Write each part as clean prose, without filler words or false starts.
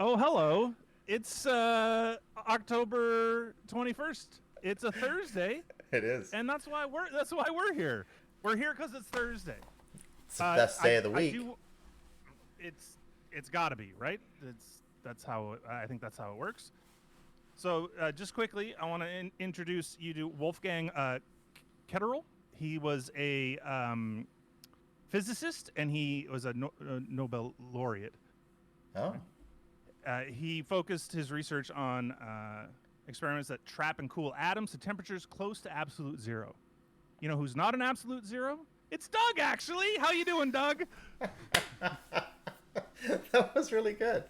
Oh, hello. It's October 21st. It's a Thursday, It is. and that's why we're here. We're here cuz it's Thursday. It's the best day of the I week. do it's got to be, right? That's how I think that's how it works. So, just quickly, I want to introduce you to Wolfgang Ketterl. He was a physicist and he was a Nobel laureate. Oh, Right? He focused his research on experiments that trap and cool atoms to temperatures close to absolute zero. You know who's not an absolute zero? It's Doug, actually. How you doing, Doug? that was really good.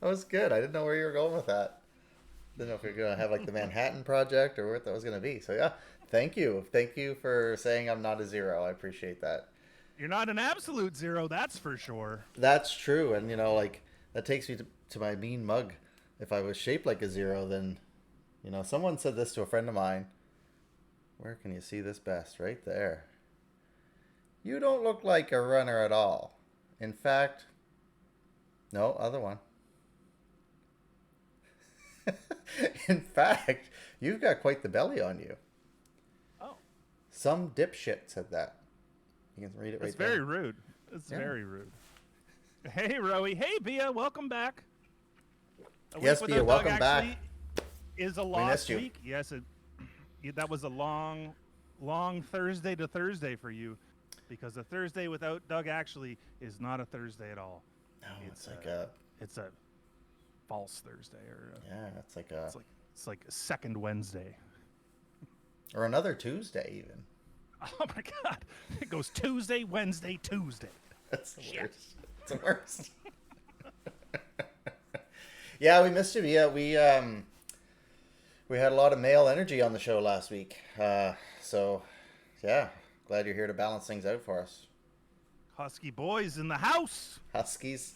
That was good. I didn't know where you were going with that. Didn't know if you were gonna have like the Manhattan Project or what that was gonna be. So yeah, thank you for saying I'm not a zero. I appreciate that. You're not an absolute zero, that's for sure. That's true, and like that takes me to my mean mug. If I was shaped like a zero, then someone said this to a friend of mine. Where can you see this best? Right there. You don't look like a runner at all. In fact, no, other one. In fact, you've got quite the belly on you. Oh, Some dipshit said that. You can read it that's right very there. rude. That's Yeah. very rude. Hey, Roey. Hey, Bia. Welcome back. A week Yes, Bia, without Doug welcome back. actually is a We lost missed you. week. Yes, that was a long, long Thursday to Thursday for you, because a Thursday without Doug actually is not a Thursday at all. No, It's it's like a it's a false Thursday, or yeah, it's like a, it's like a second Wednesday. or another Tuesday even. Oh my God! It goes Tuesday, Wednesday, Tuesday. That's the Shit. worst. It's the worst. Yeah, we missed you. Yeah, we had a lot of male energy on the show last week. So yeah, glad you're here to balance things out for us. Husky boys in the house. Huskies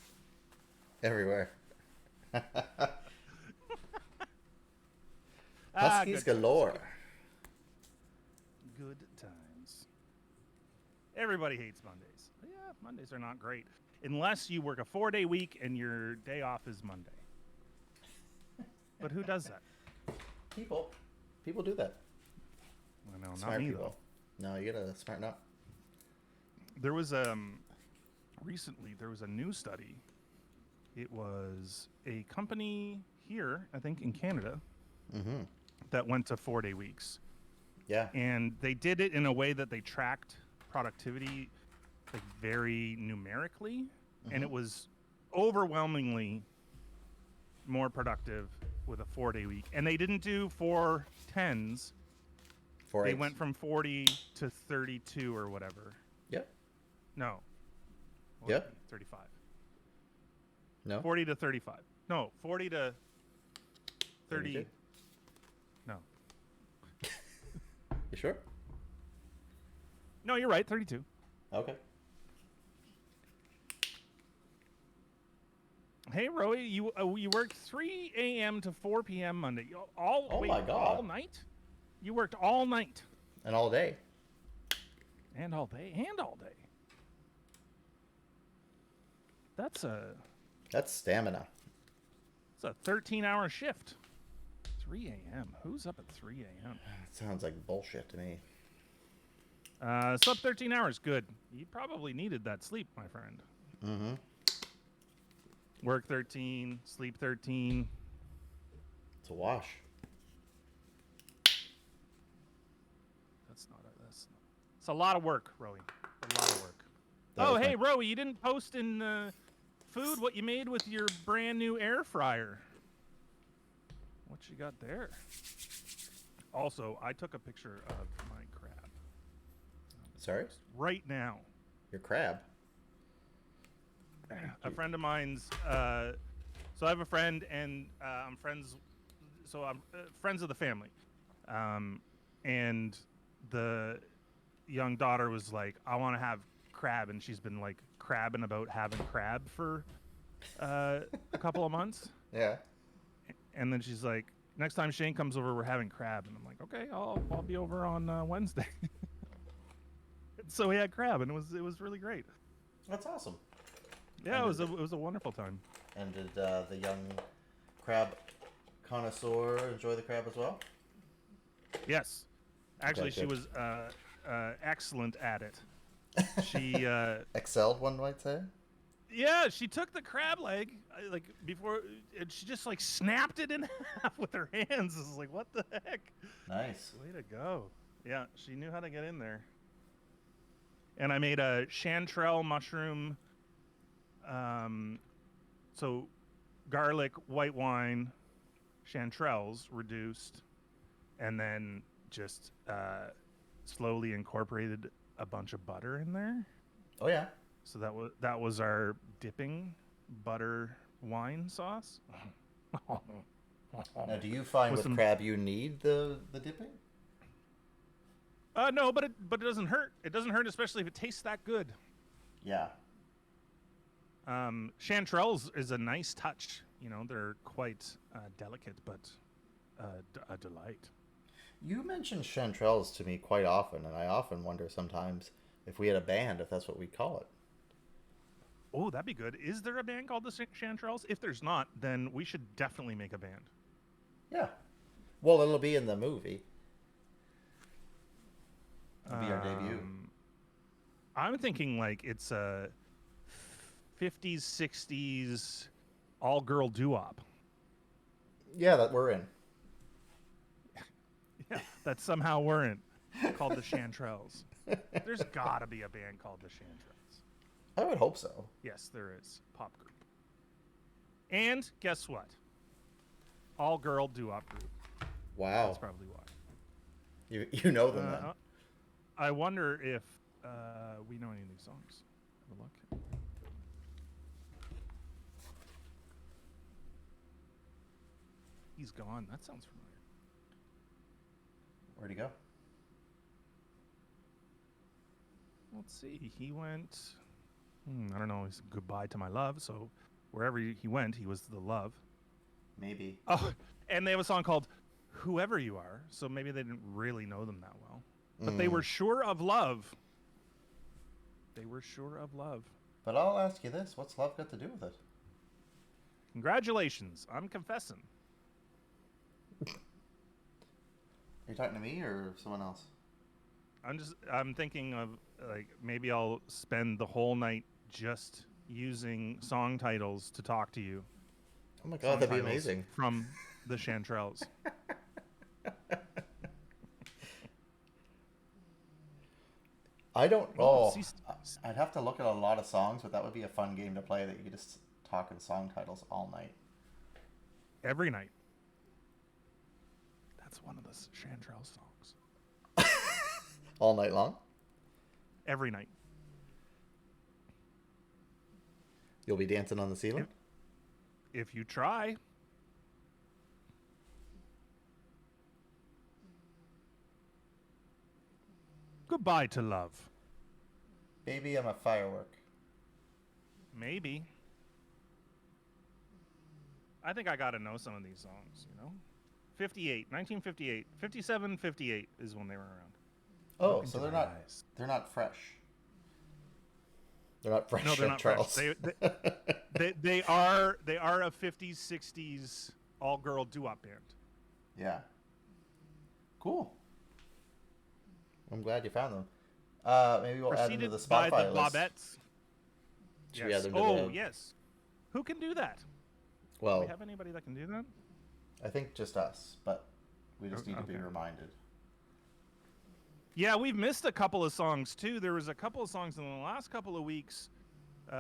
everywhere. Huskies Good times. galore. Good times. Everybody hates Mondays. Yeah, Mondays are not great unless you work a 4-day week and your day off is Monday. But who does that? People do that. I know, not Smart me people. No, you gotta smarten up. though. There was recently there was a new study. It was a company here, I think in Canada, Mm-hmm. that went to 4-day weeks. Yeah. And they did it in a way that they tracked productivity like very numerically, and it was overwhelmingly more productive with a 4-day week. And they didn't do 4 10s. Four They eights. went from 40 to 32 or whatever. Yep. No. What would Yep. it be? 35. No. 40 to 35. No, 40 to 30. 32? No. You sure? No, you're right, 32. Okay. Hey, Roy, you worked 3 a.m. to 4 p.m. Monday. Oh my God. All night? You worked all night And all day. and all day and all day. That's That's stamina. 13-hour shift. 3 a.m. Who's up at 3 a.m.? That sounds like bullshit to me. Slept 13 hours. Good. You probably needed that sleep, my friend. Mm-hmm. Work 13, sleep 13. It's a wash. That's not. It's a lot of work, Rowie. A lot of work. That Oh, was hey, my- Rowie, you didn't post in food what you made with your brand new air fryer. What you got there? Also, I took a picture of my crab Sorry? right now. Your crab. A friend of mine's. So I have a friend, and I'm friends. So I'm friends of the family, and the young daughter was like, "I want to have crab," and she's been like crabbing about having crab for a couple of months, Yeah. and then she's like, "Next time Shane comes over, we're having crab," and I'm like, "Okay, I'll be over on Wednesday." So we had crab, and it was really great. That's awesome. Yeah, And it was a wonderful time. And did the young crab connoisseur enjoy the crab as well? Yes, actually, Okay, she good. was excellent at it. She Excelled, one might say. yeah, she took the crab leg like before, and she just like snapped it in half with her hands. I was like, what the heck? Nice. Way to go! Yeah, she knew how to get in there. And I made a chanterelle mushroom. So garlic, white wine, chanterelles reduced, and then just slowly incorporated a bunch of butter in there. Oh yeah. So that was our dipping butter wine sauce. Now, do you find With with some crab you need the dipping? no, but it doesn't hurt. It doesn't hurt, especially if it tastes that good. Yeah. Chanterelles is a nice touch. You know, they're quite delicate, but a delight. You mention chanterelles to me quite often, and I often wonder sometimes if we had a band, if that's what we'd call it. Oh, that'd be good. Is there a band called the Chanterelles? If there's not, then we should definitely make a band. Yeah. Well, it'll be in the movie. It'll be our debut. I'm thinking like it's a 50s, 60s all girl doo-wop. Yeah, that we're in. Yeah, that somehow weren't called the Chanterelles. There's gotta be a band called the Chanterelles. I would hope so. Yes, there is. Pop group. And guess what? All girl doo-wop group. Wow. That's probably why. You know them then. I wonder if we know any of these songs. Have a look. He's gone. That sounds familiar. Where'd he go? Let's see. He went. I don't know. He's goodbye to my love. So wherever he went, he was the love. Maybe. Oh, and they have a song called "Whoever You Are." So maybe they didn't really know them that well, but they were sure of love. They were sure of love. But I'll ask you this: what's love got to do with it? Congratulations! I'm confessing. Are you talking to me or someone else? I'm thinking of like maybe I'll spend the whole night just using song titles to talk to you. Oh my god, that'd be amazing. From the Chanterelles. I don't. Oh, I'd have to look at a lot of songs, but that would be a fun game to play. That you could just talk in song titles all night. Every night. That's one of the Chanterelle songs. All night long? Every night. You'll be dancing on the ceiling? If you try. Goodbye to love. Baby, I'm a firework. Maybe. I think I got to know some of these songs, you know? 1958. 57, 58 is when they were around. Oh, so they're not fresh. They're not fresh. No, they're not fresh. They are a 50s, 60s all-girl doo-wop band. Yeah. Cool. I'm glad you found them. Maybe we'll add them to the Spotify by the list. Bobettes. Should we add them to yes. Who can do that? Well, do we have anybody that can do that? I think just us, but we just need to be reminded. Yeah, we've missed a couple of songs too. There was a couple of songs in the last couple of weeks,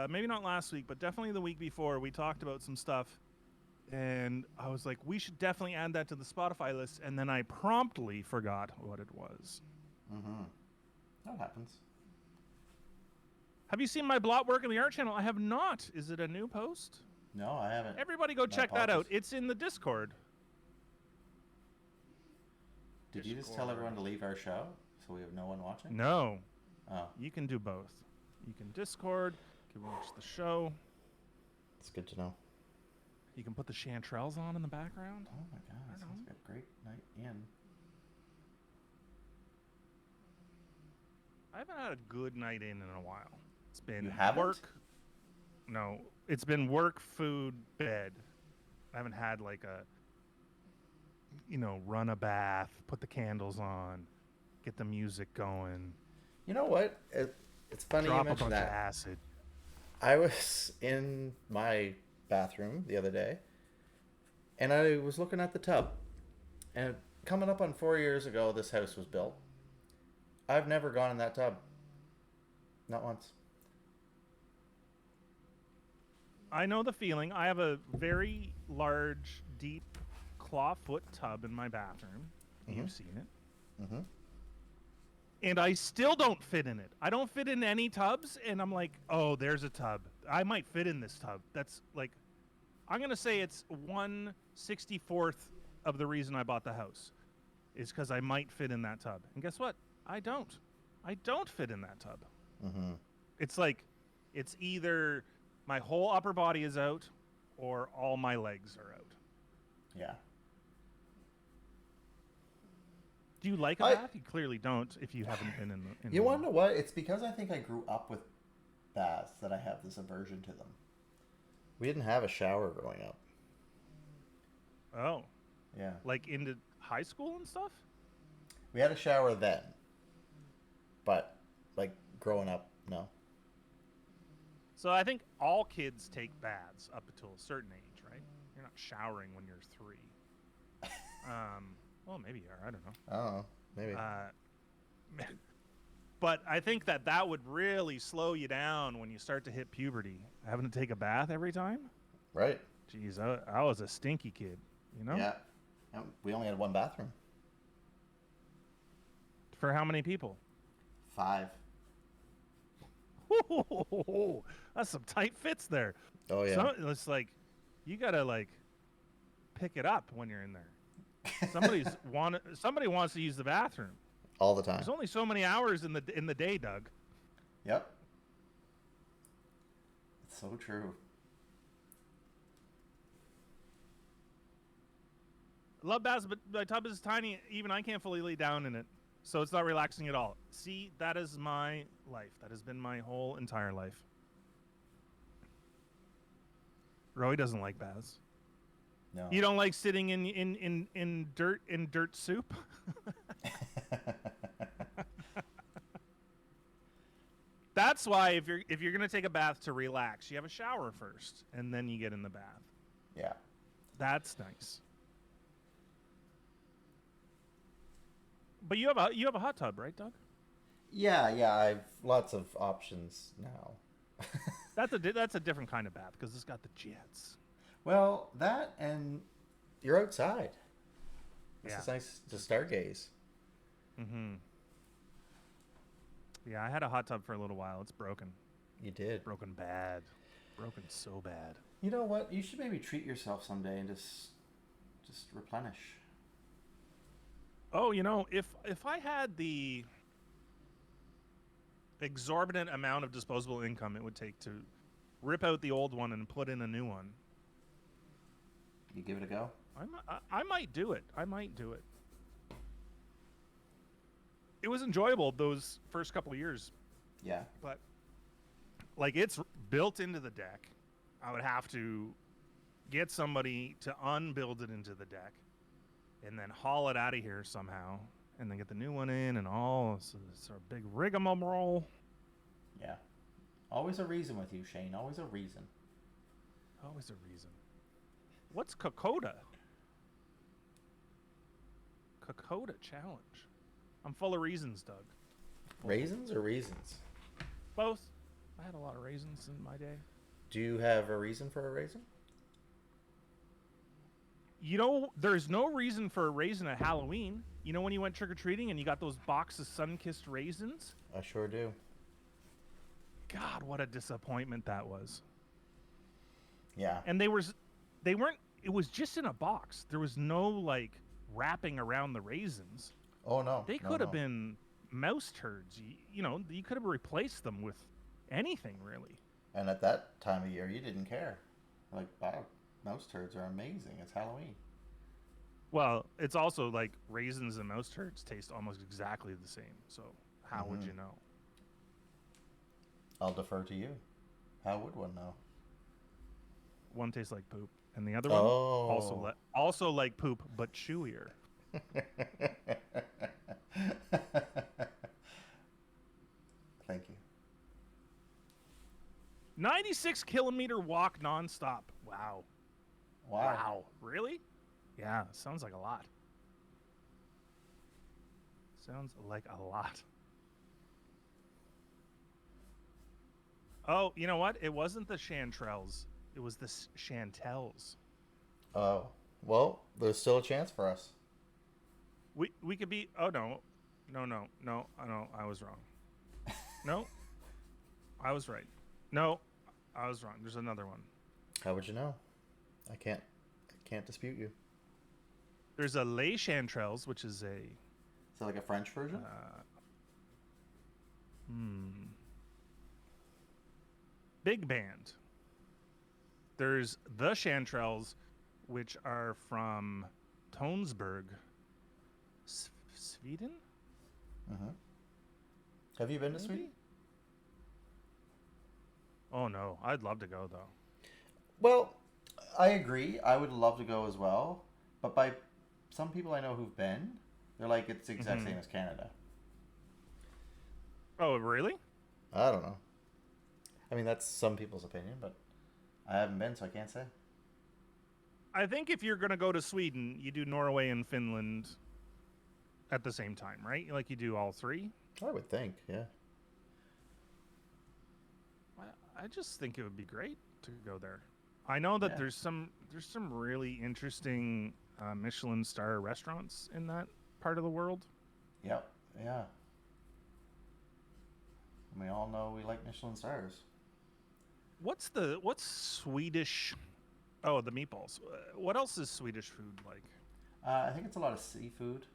maybe not last week, but definitely the week before. We talked about some stuff, and I was like, we should definitely add that to the Spotify list. And then I promptly forgot what it was. Mm-hmm. That happens. Have you seen my blot work in the art channel? I have not. Is it a new post? No, I haven't. Everybody go check that out. It's in the Discord. Did you just tell everyone to leave our show so we have no one watching? No. Oh. You can do both. You can Discord. You can watch the show. It's good to know. You can put the Chanterelles on in the background. Oh my god, that sounds like a great night in. I haven't had a good night in a while. It's been You haven't? work. no. It's been work, food, bed. I haven't had like a, run a bath, put the candles on, get the music going, You know what? It's funny you drop a mentioned bunch of that. acid. I was in my bathroom the other day, and I was looking at the tub. And coming up on 4 years ago, this house was built. I've never gone in that tub. Not once. I know the feeling. I have a very large, deep clawfoot tub in my bathroom. Mm-hmm. You've seen it. Mm-hmm. And I still don't fit in it. I don't fit in any tubs, and I'm like, oh, there's a tub. I might fit in this tub. That's like, I'm going to say it's 1/64th of the reason I bought the house is because I might fit in that tub. And guess what? I don't. I don't fit in that tub. Mm-hmm. It's like, it's either my whole upper body is out or all my legs are out. Yeah. Do you like a bath? You clearly don't if you haven't been in the... You want to know what? It's because I think I grew up with baths that I have this aversion to them. We didn't have a shower growing up. Oh. Yeah. Like into high school and stuff? We had a shower then. But, like, growing up, no. So I think all kids take baths up until a certain age, right? You're not showering when you're 3. Well, maybe you are. I don't know. Oh, maybe. But I think that would really slow you down when you start to hit puberty. Having to take a bath every time? Right. Jeez, I was a stinky kid, you know? Yeah. We only had one bathroom. For how many people? 5. Ooh, that's some tight fits there. Oh, yeah. So it's like, you got to, like, pick it up when you're in there. Somebody wants to use the bathroom. All the time. There's only so many hours in the day, Doug. Yep. It's so true. Love baths, but my tub is tiny. Even I can't fully lay down in it, so it's not relaxing at all. See, that is my life. That has been my whole entire life. Roy doesn't like baths. No. You don't like sitting in dirt soup? That's why if you're gonna take a bath to relax, you have a shower first, and then you get in the bath. Yeah. That's nice. But you have a hot tub, right, Doug? Yeah. I've lots of options now. That's a different kind of bath because it's got the jets. Well, that and you're outside. This Yeah. is nice to stargaze. Mm-hmm. Yeah, I had a hot tub for a little while. It's broken. You did. Broken bad. Broken so bad. You know what? You should maybe treat yourself someday and just replenish. Oh, if I had the exorbitant amount of disposable income it would take to rip out the old one and put in a new one, You give it a go? I might do it. It was enjoyable those first couple of years, Yeah. but like it's built into the deck. I would have to get somebody to unbuild it into the deck and then haul it out of here somehow and then get the new one in and all. So it's a big rigmarole. Yeah. Always a reason with you, Shane. Always a reason. Always a reason. What's Kokoda? Kokoda challenge. I'm full of reasons, Doug. Raisins or reasons? Both. I had a lot of raisins in my day. Do you have a reason for a raisin? There's no reason for a raisin at Halloween. You know when you went trick-or-treating and you got those boxes of sun-kissed raisins? I sure do. God, what a disappointment that was. Yeah. And they weren't, it was just in a box. There was no, like, wrapping around the raisins. Oh, no. They could have been mouse turds. You could have replaced them with anything, really. And at that time of year, you didn't care. Like, wow, mouse turds are amazing. It's Halloween. Well, it's also like raisins and mouse turds taste almost exactly the same. So how would you know? I'll defer to you. How would one know? one tastes like poop, and the other one Oh. also like poop but chewier. Thank you. 96-kilometer walk nonstop. Wow. Wow. Wow. Really? Yeah, sounds like a lot. Sounds like a lot. Oh, you know what? It wasn't the chanterelles. It was the chantels. Oh. Well, there's still a chance for us. We could be. Oh no, no. I was wrong. No, I was right. No, I was wrong. There's another one. How would you know? I can't dispute you. There's a Les Chanterelles, which is a Is that like a French version? hmm, big band. There's the Chanterelles, which are from Tonsberg, Sweden. Uh-huh. Have you been to Maybe? Sweden? Oh no, I'd love to go though. Well, I agree. I would love to go as well. But by some people I know who've been, they're like, it's the exact same as Canada. Oh really? I don't know. I mean, that's some people's opinion, but I haven't been, so I can't say. I think if you're gonna go to Sweden, you do Norway and Finland at the same time, right? Like you do all three. I would think, yeah. I just think it would be great to go there. I know that Yeah. there's some really interesting Michelin star restaurants in that part of the world. Yep, yeah. We all know we like Michelin stars. What's Swedish? Oh, the meatballs. What else is Swedish food like? I think it's a lot of seafood,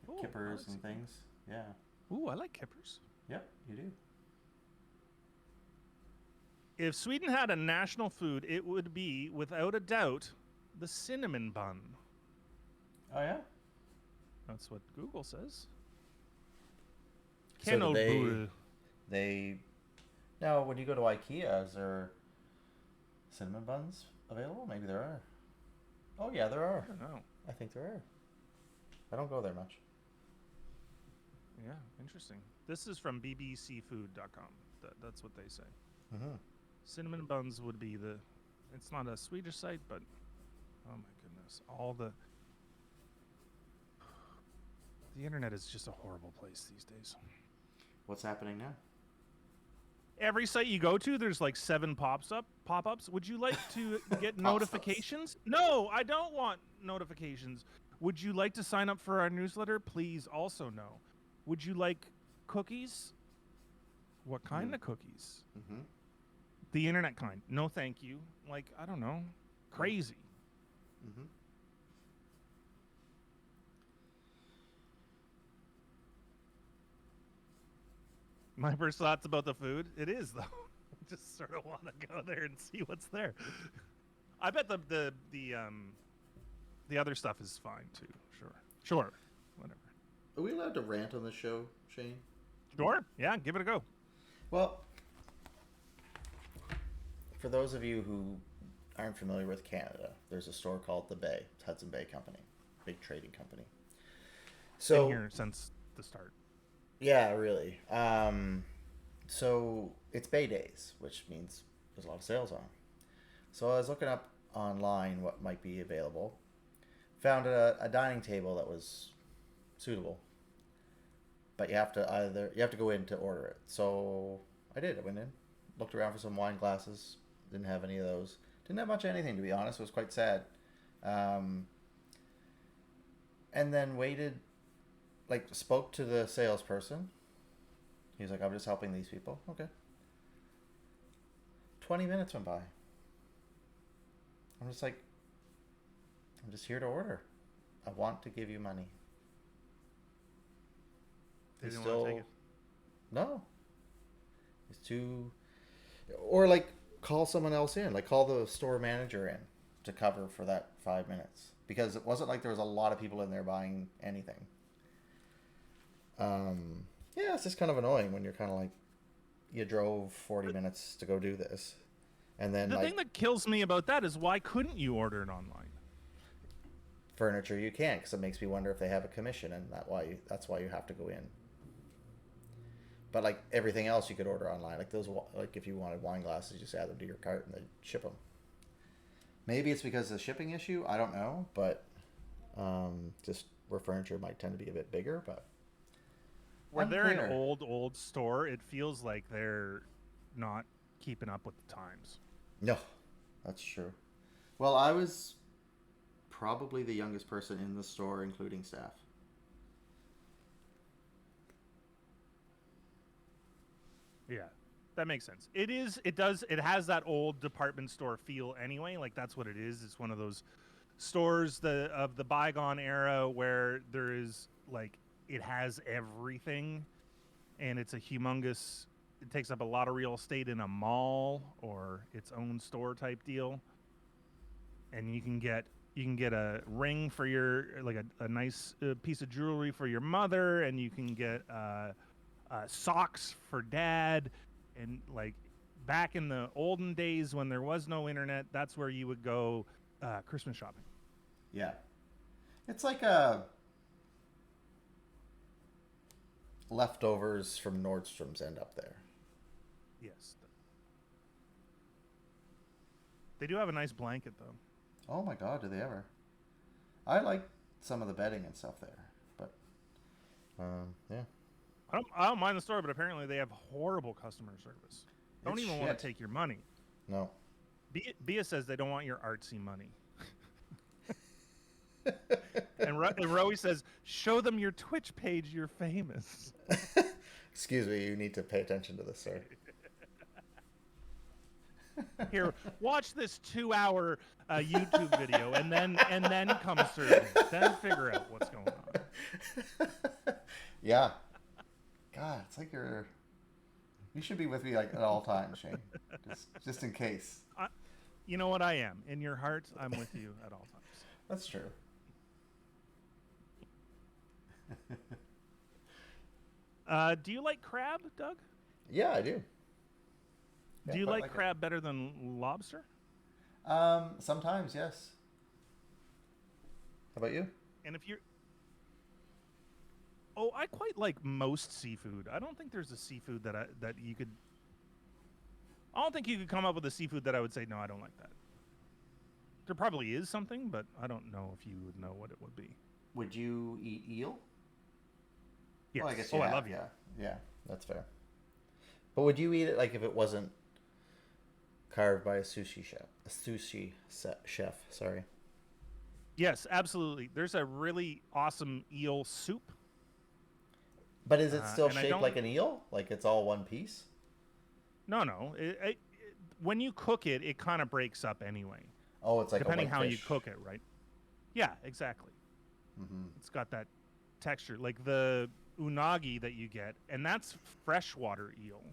Oh, kippers and things. Yeah. Ooh, I like kippers. Yep, you do. If Sweden had a national food, it would be, without a doubt, the cinnamon bun. Oh yeah. That's what Google says. So do Kanelbull. they now when you go to IKEA, is there cinnamon buns available? Maybe there are. Oh yeah, there are. I don't know. I think there are. I don't go there much. Yeah, interesting. This is from bbcfood.com. That's what they say. Mm-hmm. Cinnamon buns would be the. It's not a Swedish site, but oh my goodness, all the internet is just a horrible place these days. What's happening now? Every site you go to, there's like 7 pop-ups. Would you like to get notifications? No, I don't want notifications. Would you like to sign up for our newsletter? Please also no. Would you like cookies? What kind of cookies? Mm-hmm. The internet kind. No, thank you. Like, I don't know. Crazy. Mm-hmm. My first thoughts about the food, it is though. I just sort of want to go there and see what's there. I bet the other stuff is fine too. Sure. Whatever. Are we allowed to rant on the show, Shane? Sure. Yeah, give it a go. Well, for those of you who aren't familiar with Canada, there's a store called the Bay, Hudson Bay Company, big trading company. So Been here since the start. yeah, really. So it's Bay Days, which means there's a lot of sales on. So I was looking up online what might be available. Found a dining table that was suitable, but you have to go in to order it. So I did. I went in, looked around for some wine glasses. Didn't have any of those. Didn't have much of anything, to be honest. It was quite sad. And then waited, like spoke to the salesperson. He was like, I'm just helping these people. Okay. 20 minutes went by. I'm just like, I'm just here to order. I want to give you money. They He's didn't want to take it. No. He's too... Or like call someone else in. Like call the store manager in to cover for that 5 minutes. Because it wasn't like there was a lot of people in there buying anything. Yeah, it's just kind of annoying when you're kind of like, you drove 40 minutes to go do this. And then The like thing that kills me about that is why couldn't you order it online? furniture, you can't, because it makes me wonder if they have a commission, and that's why you have to go in. But like everything else, you could order online. Like like if you wanted wine glasses, you just add them to your cart and they ship them. Maybe it's because of the shipping issue. I don't know, but just where furniture might tend to be a bit bigger, but Where they're an unclear. old store, it feels like they're not keeping up with the times. No, that's true. Well, I was probably the youngest person in the store, including staff. Yeah, that makes sense. It has that old department store feel anyway. Like that's what it is. It's one of those stores of the bygone era where there is like it has everything, and it's a humongous. It takes up a lot of real estate in a mall or its own store type deal, and you can get a ring for your like a nice piece of jewelry for your mother, and you can get socks for dad, and like back in the olden days when there was no internet, that's where you would go Christmas shopping. Yeah, it's like a leftovers from Nordstrom's end up there. Yes, they do have a nice blanket though. Oh my God, do they ever? I like some of the bedding and stuff there, but yeah. I don't mind the store, but apparently they have horrible customer service. Don't It's even shit. want to take your money. No. Bia says they don't want your artsy money. And Rowie says, show them your Twitch page, you're famous. Excuse me, you need to pay attention to this, sir. Here, watch this 2-hour YouTube video, and then come serve me. Then figure out what's going on. Yeah. God, it's like you should be with me like at all times, Shane. Just in case. You know what I am. In your heart, I'm with you at all times. That's true. Do you like crab, Doug? Yeah, I do. Yeah, Do you quite like crab better than lobster? Sometimes, yes. How about you? And if you're... Oh, I quite like most seafood. I don't think there's a seafood that you could... I don't think you could come up with a seafood that I would say, no, I don't like that. There probably is something, but I don't know if you would know what it would be. Would you eat eel? Yes. Well, I guess I love eel. Yeah, that's fair. But would you eat it like if it wasn't carved by a sushi chef? Sorry. Yes, absolutely. There's a really awesome eel soup. But is it still and shaped like an eel? Like it's all one piece? No. When you cook it, it kind of breaks up anyway. Oh, it's like depending a how white you fish. cook it, right? Yeah, exactly. Mm-hmm. It's got that texture, like the unagi that you get, and that's freshwater eel.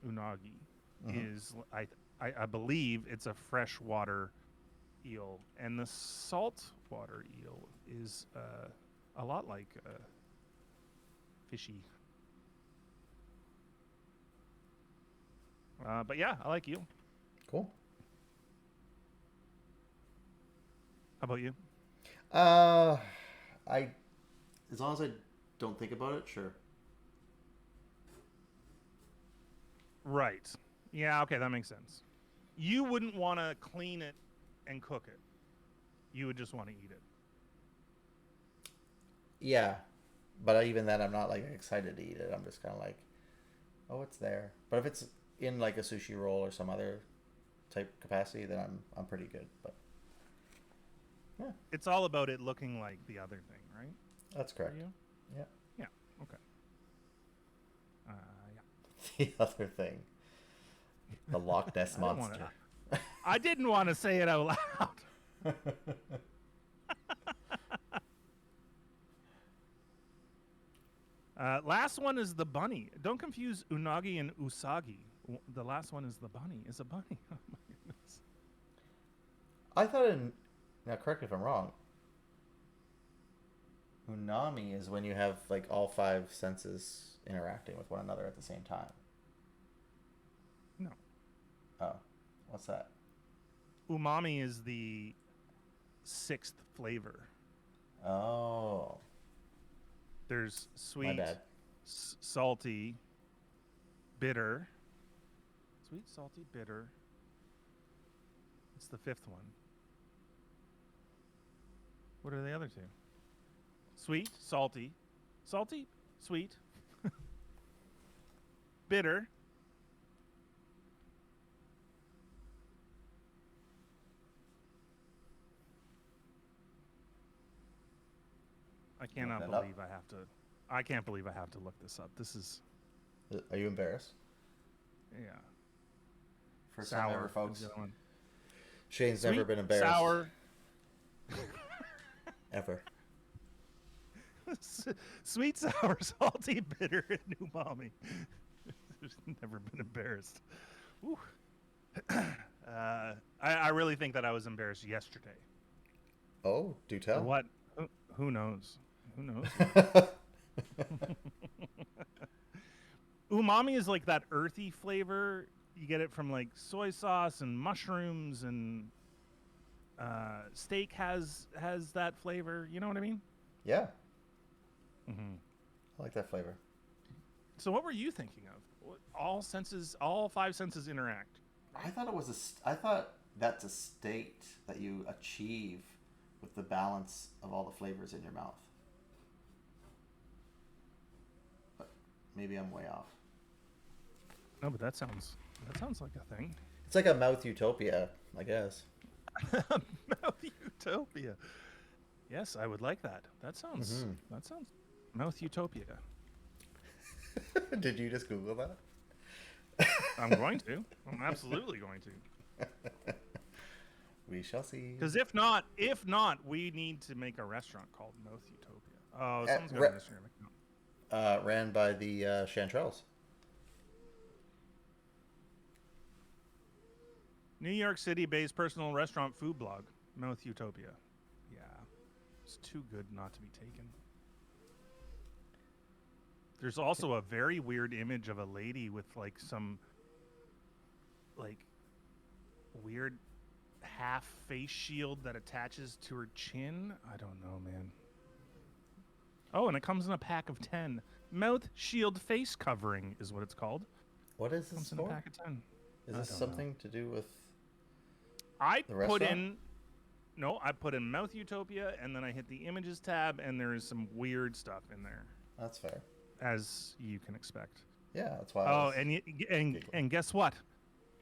Unagi is I believe it's a freshwater eel, and the saltwater eel is a lot like fishy. But yeah, I like eel. Cool. How about you? I as long as I don't think about it, sure. Right. Yeah, okay, that makes sense. You wouldn't want to clean it and cook it. You would just want to eat it. Yeah, but even then, I'm not like excited to eat it. I'm just kind of like, oh, it's there. But if it's in like a sushi roll or some other type capacity, then I'm pretty good. But yeah, It's all about it looking like the other thing, right? that's correct. For you? Yeah. Yeah. Okay. Yeah. The other thing, the Loch Ness monster. I didn't want to say it out loud. Last one is the bunny. Don't confuse unagi and usagi. The last one is the bunny. It's a bunny. Oh my goodness. I thought now correct me if I'm wrong. Unami is when you have like all five senses interacting with one another at the same time. No. Oh, what's that? umami is the 6th flavor. Oh, There's my sweet, bad. salty, bitter. Sweet, salty, bitter. It's the 5th one. What are the other 2? Sweet, salty, sweet, bitter. I cannot Look that up. believe I have to. I can't believe I have to look this up. This is Are you embarrassed? yeah. First time Sour ever, folks. is the other one. Shane's Sweet, never been embarrassed. Sour. Ever. Sweet, sour, salty, bitter, and umami. There's never been embarrassed. Ooh. I really think that I was embarrassed yesterday. Oh, do Or tell. what? Who knows? Who knows? Umami is like that earthy flavor. You get it from like soy sauce and mushrooms, and steak has that flavor. You know what I mean? Yeah, Mm-hmm. I like that flavor. So what were you thinking of? All 5 senses interact. I thought it was I thought that's a state that you achieve with the balance of all the flavors in your mouth. But maybe I'm way off. No, but that sounds like a thing. It's like a mouth utopia, I guess. Mouth utopia. Yes, I would like that. That sounds mouth utopia. Did you just Google that? I'm going to. I'm absolutely going to. We shall see. Because if not, we need to make a restaurant called Mouth Utopia. Oh, someone's got an Instagram account. Ran by the Chanterelles. New York City-based personal restaurant food blog, Mouth Utopia. Yeah, it's too good not to be taken. There's also a very weird image of a lady with like some like weird half face shield that attaches to her chin. I don't know, man. Oh, and it comes in a pack of 10. Mouth shield face covering is what it's called. What is this Comes in for? a pack of 10. Is this something to do with I the put restaurant? I put in Mouth Utopia, and then I hit the images tab, and there is some weird stuff in there, That's fair. as you can expect. Yeah, that's why. Oh, and guess what?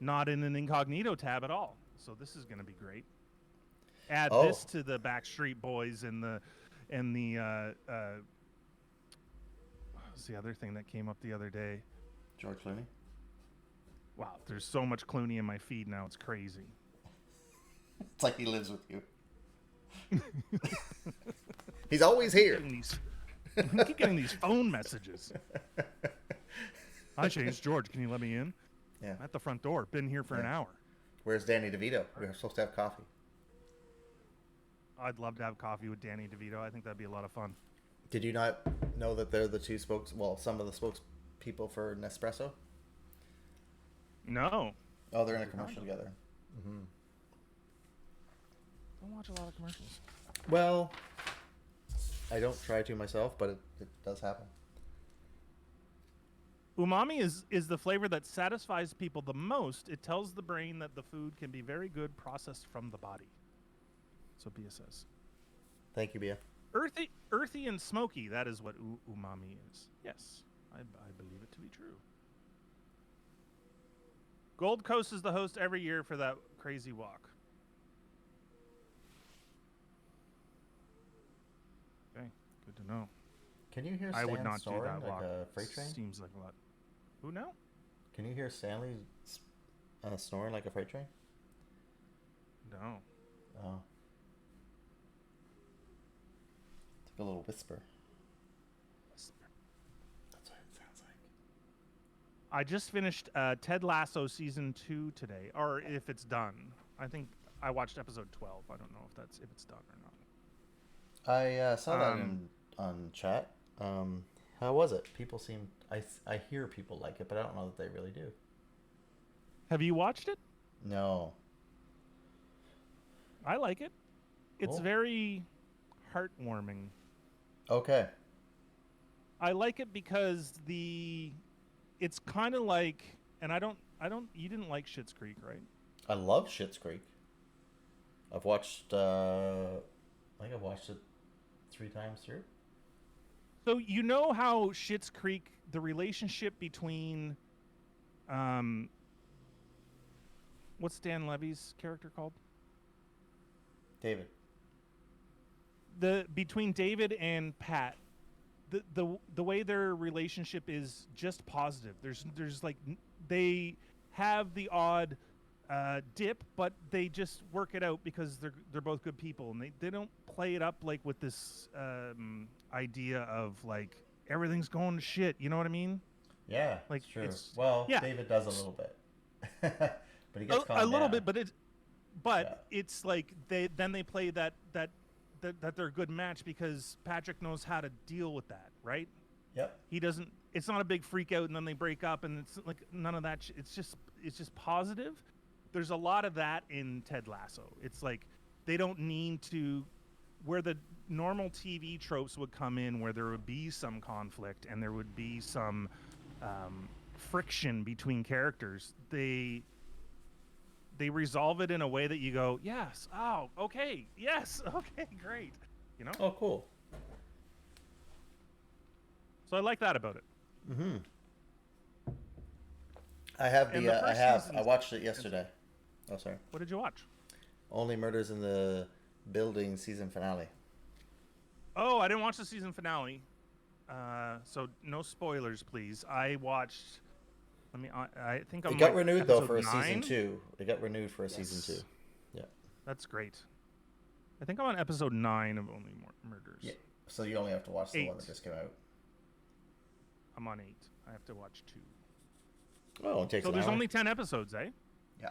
Not in an incognito tab at all. So this is going to be great. Add this to the Backstreet Boys and the what's the other thing that came up the other day? George Clooney. Wow, there's so much Clooney in my feed now. It's crazy. It's like he lives with you. He's always here. I keep getting these phone messages. Hi, Shane. George. Can you let me in? Yeah. I'm at the front door. Been here for an hour. Where's Danny DeVito? We were supposed to have coffee. I'd love to have coffee with Danny DeVito. I think that'd be a lot of fun. Did you not know that they're the two some of the spokespeople for Nespresso? No. Oh, they're in a commercial together. Mm-hmm. Don't watch a lot of commercials. Well, I don't try to myself, but it does happen. Umami is the flavor that satisfies people the most. It tells the brain that the food can be very good processed from the body. So Bia says. Thank you, Bia. Earthy and smoky, that is what umami is. Yes, I believe it to be true. Gold Coast is the host every year for that crazy walk. Okay, good to know. Can you hear I would Stan not do snoring that like walk. a freight train? Seems like a lot. Who now? Can you hear Stanley snoring like a freight train? No. Oh. It's like a little whisper. That's what it sounds like. I just finished Ted Lasso season 2 today, or if it's done. I think I watched episode 12. I don't know if it's done or not. I saw that on chat. How was it? People seem I hear people like it, but I don't know that they really do. Have you watched it? No. I like it. It's Cool. very heartwarming. Okay. I like it because it's kind of like, and you didn't like Schitt's Creek, right? I love Schitt's Creek. I've watched. I think I've watched it 3 times through. So you know how Schitt's Creek, the relationship between, um, what's Dan Levy's character called? David. Between David and Pat, the way their relationship is just positive. There's like they have the odd dip, but they just work it out because they're both good people, and they don't play it up like with this idea of like everything's going to shit. You know what I mean? Yeah, Like it's true. it's Well, yeah, David does a little bit, but he gets a calmed little down. bit, but Yeah. it's like they play that they're a good match because Patrick knows how to deal with that, right? Yep. He doesn't. It's not a big freak out, and then they break up, and it's like none of that. It's just positive. There's a lot of that in Ted Lasso. It's like they don't need to, where the normal TV tropes would come in, where there would be some conflict and there would be some friction between characters. They resolve it in a way that you go, yes, oh, okay, yes, okay, great, you know. Oh, cool. So I like that about it. Mm-hmm. I have And the. the I first have. season I watched it yesterday. Oh, sorry. What did you watch? Only Murders in the Building season finale. Oh, I didn't watch the season finale, so no spoilers, please. I watched. Let me. I think I'm. It got like renewed though episode for a 9. season 2. It got renewed for a season 2. Yeah. That's great. I think I'm on episode 9 of Only Murders. Yeah. So you only have to watch the one 8. that just came out. I'm on 8. I have to watch 2. Oh, it takes So an there's hour. only 10 episodes, eh? Yeah.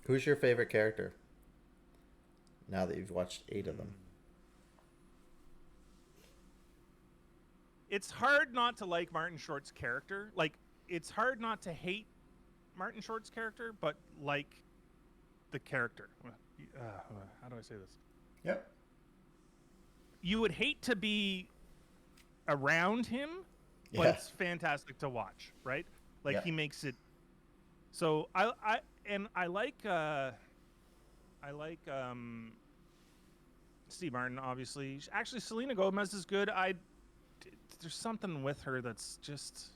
Who's your favorite character? Now that you've watched 8 of them. It's hard not to like Martin Short's character. Like, it's hard not to hate Martin Short's character, but like the character. How do I say this? Yep. You would hate to be around him, but Yeah. it's fantastic to watch, right? Like Yeah. he makes it. So I like Steve Martin, obviously. Actually, Selena Gomez is good. There's something with her that's just.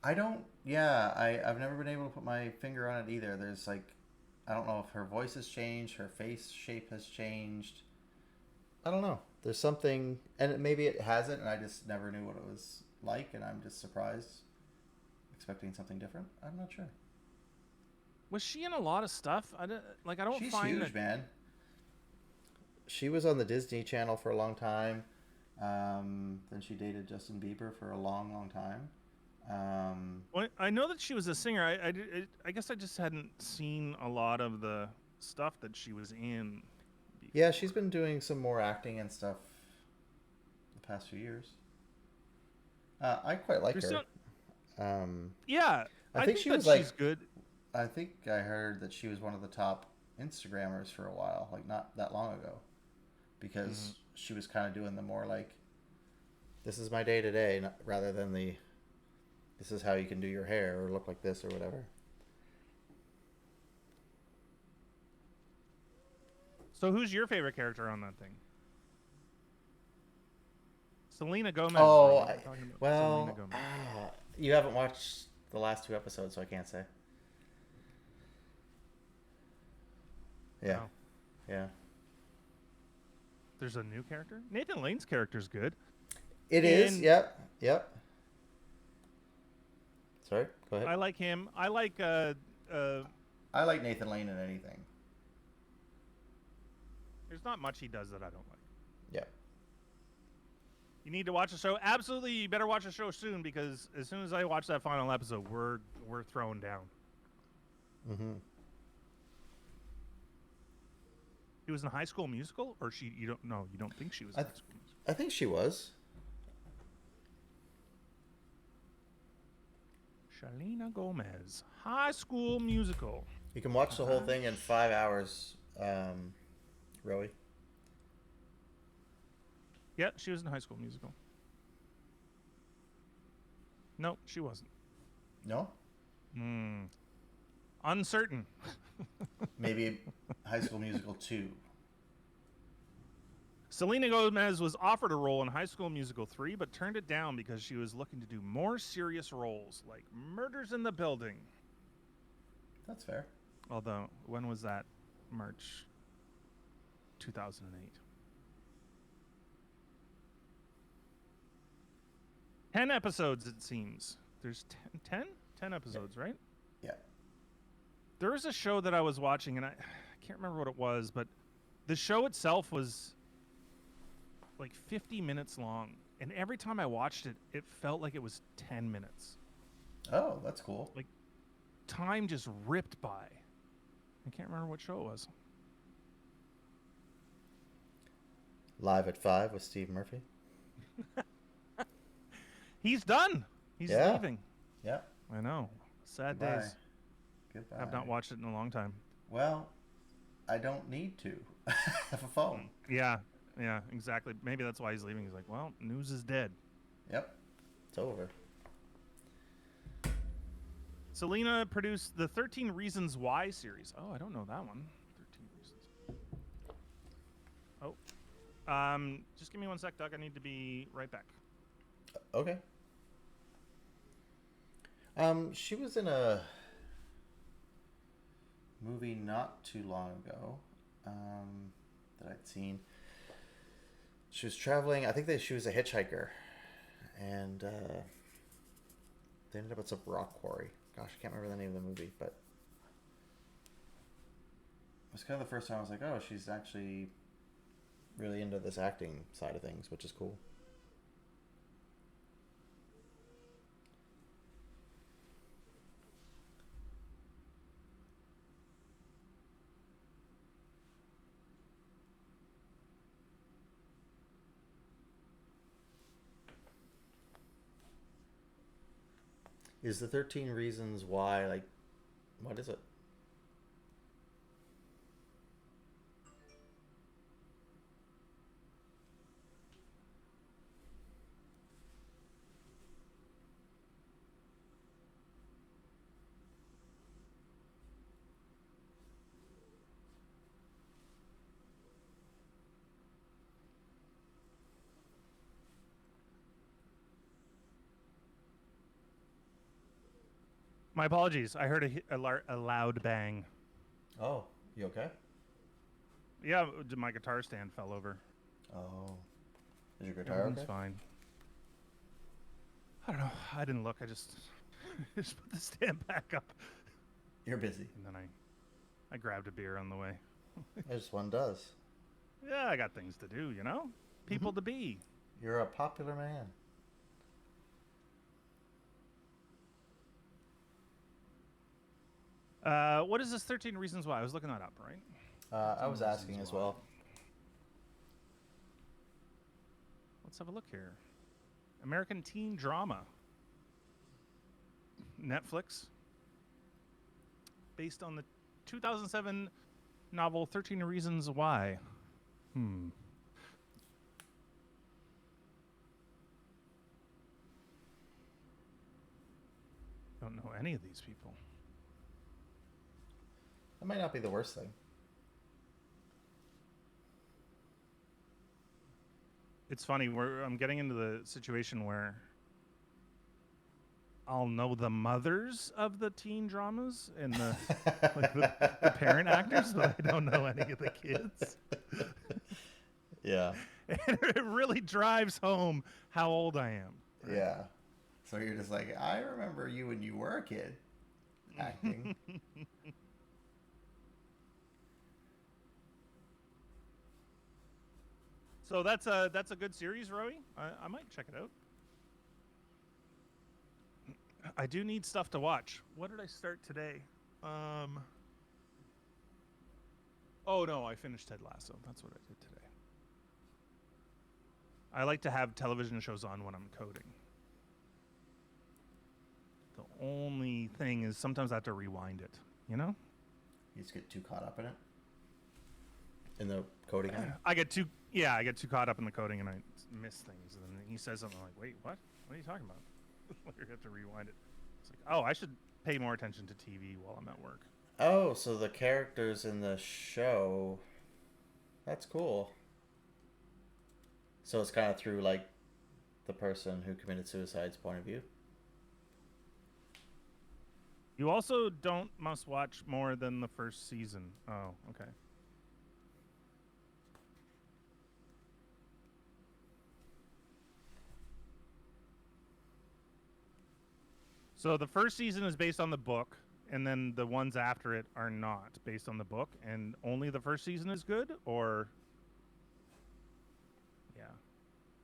I've never been able to put my finger on it either. There's like, I don't know if her voice has changed, her face shape has changed. I don't know. There's something, and maybe it hasn't, and I just never knew what it was like, and I'm just surprised, expecting something different. I'm not sure. Was she in a lot of stuff? I don't She's find huge, man. She was on the Disney Channel for a long time. Then she dated Justin Bieber for a long, long time. Well, I know that she was a singer. I guess I just hadn't seen a lot of the stuff that she was in. Yeah, she's been doing some more acting and stuff the past few years. I quite like her. Yeah, I think she that was like, she's good. I think I heard that she was one of the top Instagrammers for a while, like not that long ago, because she was kind of doing the more like, this is my day to day, rather than this is how you can do your hair or look like this or whatever. So who's your favorite character on that thing? Selena Gomez. Oh, right? We're talking about Selena Gomez. You haven't watched the last 2 episodes, so I can't say. Yeah. Oh. Yeah. There's a new character. Nathan Lane's character's good. It is. Yep. Sorry, go ahead. I like him. I like I like Nathan Lane in anything. there's not much he does that I don't like. Yeah. You need to watch the show. Absolutely, you better watch the show soon, because as soon as I watch that final episode, we're throwing down. Mm-hmm. He was in High School Musical, or you don't think she was in High School Musical? I think she was. Selena Gomez, High School Musical. You can watch the whole thing in 5 hours, Rowie. Yeah, she was in High School Musical. No, she wasn't. No? Uncertain. Maybe High School Musical 2. Selena Gomez was offered a role in High School Musical 3, but turned it down because she was looking to do more serious roles, like Murders in the Building. That's fair. Although, when was that? March 2008. 10 episodes, it seems. There's 10 episodes, right? Yeah. There was a show that I was watching, and I can't remember what it was, but the show itself was like 50 minutes long. And every time I watched it, it felt like it was 10 minutes. Oh, that's cool. Like, time just ripped by. I can't remember what show it was. Live at 5 with Steve Murphy. He's done. He's leaving. Yeah. I know. Sad Goodbye. days. Goodbye. I've not watched it in a long time. Well, I don't need to. I have a phone. Yeah, exactly. Maybe that's why he's leaving. He's like, well, news is dead. Yep. It's over. Selena produced the 13 Reasons Why series. Oh, I don't know that one. 13 Reasons. Oh. Just give me one sec, Doug. I need to be right back. Okay. She was in a movie not too long ago that I'd seen. She was traveling. I think she was a hitchhiker, and they ended up at some rock quarry. Gosh, I can't remember the name of the movie, but it was kind of the first time I was like, oh, she's actually really into this acting side of things, which is cool. Is the 13 Reasons Why, like, what is it? My apologies. I heard a loud bang. Oh, you okay? Yeah, my guitar stand fell over. Oh. Is your guitar Everything's okay? fine. I don't know. I didn't look. I just put the stand back up. You're busy. And then I grabbed a beer on the way. As one does. Yeah, I got things to do, you know? People to be. You're a popular man. What is this 13 Reasons Why? I was looking that up, right? I was asking as well. Let's have a look here. American teen drama. Netflix. Based on the 2007 novel 13 Reasons Why. Don't know any of these people. That might not be the worst thing. It's funny. I'm getting into the situation where I'll know the mothers of the teen dramas and the parent actors, but I don't know any of the kids. Yeah. And it really drives home how old I am. Right? Yeah. So you're just like, I remember you when you were a kid acting. So that's a good series, Rowie. I might check it out. I do need stuff to watch. What did I start today? Oh no, I finished Ted Lasso. That's what I did today. I like to have television shows on when I'm coding. The only thing is sometimes I have to rewind it, you know? You just get too caught up in it. In the coding. I get too caught up in the coding and I miss things. And then he says something like, "Wait, what? What are you talking about?" You have to rewind it. It's like, oh, I should pay more attention to TV while I'm at work. Oh, so the characters in the show. That's cool. So it's kind of through like the person who committed suicide's point of view. You also must watch more than the first season. Oh, okay. So the first season is based on the book, and then the ones after it are not based on the book, and only the first season is good, or... Yeah.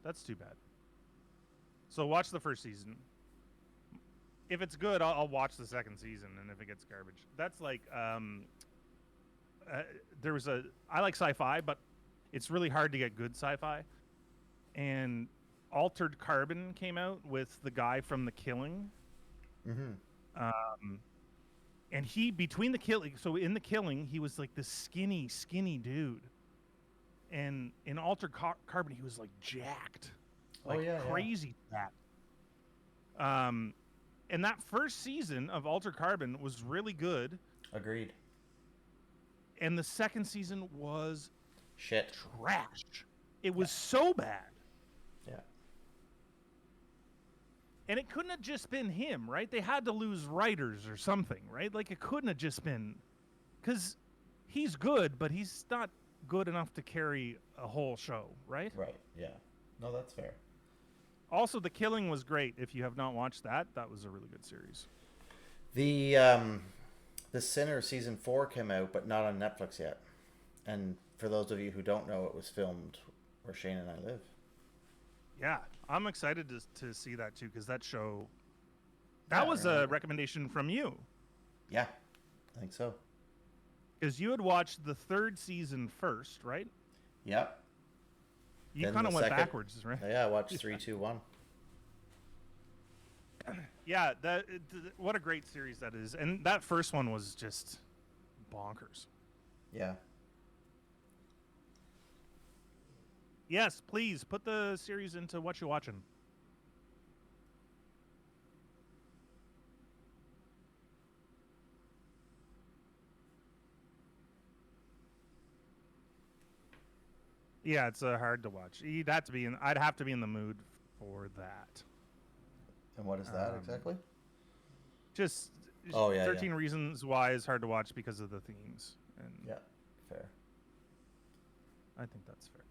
That's too bad. So watch the first season. If it's good, I'll watch the second season, and if it gets garbage. That's like... I like sci-fi, but it's really hard to get good sci-fi. And Altered Carbon came out with the guy from The Killing. Mm-hmm. And he, between The Killing, so in The Killing, he was like this skinny dude. And in Altered Carbon, he was like jacked. Like crazy fat. And that first season of Altered Carbon was really good. Agreed. And the second season was shit. Trash. It was so bad. Yeah. And it couldn't have just been him, right? They had to lose writers or something, right? Like, it couldn't have just been... Because he's good, but he's not good enough to carry a whole show, right? Right, yeah. No, that's fair. Also, The Killing was great. If you have not watched that, that was a really good series. The Sinner Season 4 came out, but not on Netflix yet. And for those of you who don't know, it was filmed where Shane and I live. Yeah, I'm excited to see that too, because that show... That was a recommendation from you. Yeah, I think so. Because you had watched the third season first, right? Yep. You kind of went backwards, right? Yeah, I watched 3, 2, 1. Yeah, what a great series that is. And that first one was just bonkers. Yeah. Yes, please, put the series into what you're watching. Yeah, it's hard to watch. I'd have to be in the mood for that. And what is that exactly? Just 13 Reasons Why is hard to watch because of the themes. And yeah, fair. I think that's fair.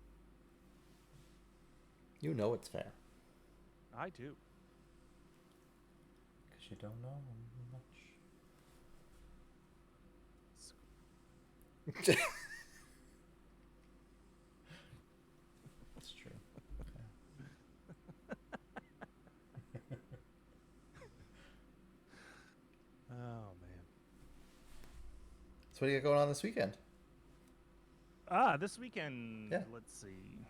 You know it's fair. I do. Because you don't know much. That's true. Oh, man. So what do you got going on this weekend? This weekend, let's see.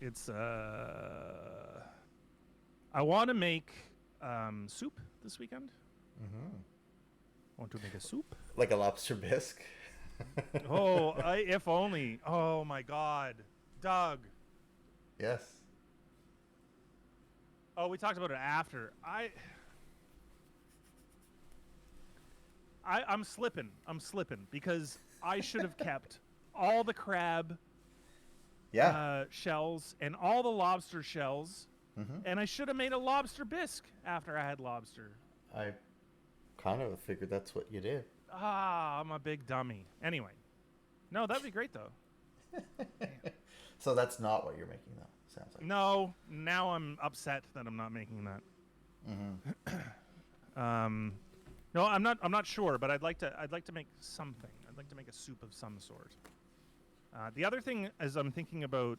It's, I want to make soup this weekend. Mm-hmm. I want to make a soup. Like a lobster bisque? If only. Oh, my God. Doug. Yes. Oh, we talked about it after. I'm slipping. I'm slipping because I should have kept all the crab shells and all the lobster shells, and I should have made a lobster bisque after I had lobster. I kind of figured that's what you did. I'm a big dummy. Anyway, no, that'd be great though. So that's not what you're making, though. Sounds like. No, now I'm upset that I'm not making that. Mm-hmm. No, I'm not sure, but I'd like to make something. I'd like to make a soup of some sort. The other thing is I'm thinking about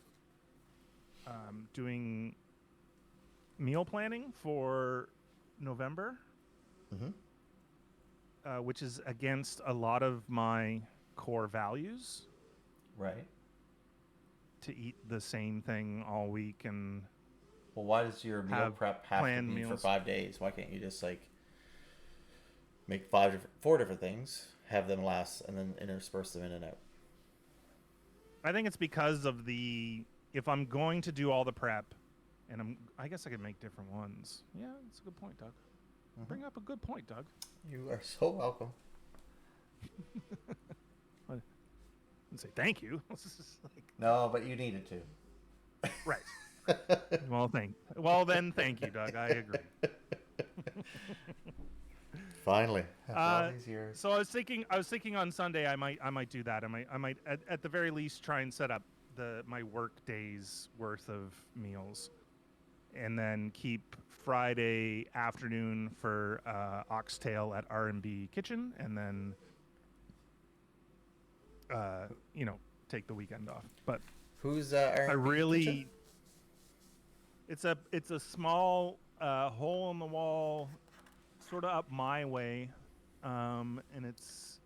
doing meal planning for November, which is against a lot of my core values. Right. To eat the same thing all week and... Well, why does your meal prep have to be meals for 5 days? Why can't you just, like, make four different things, have them last, and then intersperse them in and out. I think it's because of if I'm going to do all the prep, and I guess I could make different ones. Yeah, that's a good point, Doug. Bring up a good point, Doug. You are so welcome. And say thank you. No, but you needed to. Right. Well then, thank you, Doug. I agree. Finally, after all these years. So I was thinking on Sunday I might do that. I might at the very least try and set up my work days worth of meals, and then keep Friday afternoon for oxtail at R&B Kitchen, and then take the weekend off. But who's R&B Kitchen? It's a small hole in the wall, sort of up my way, and it's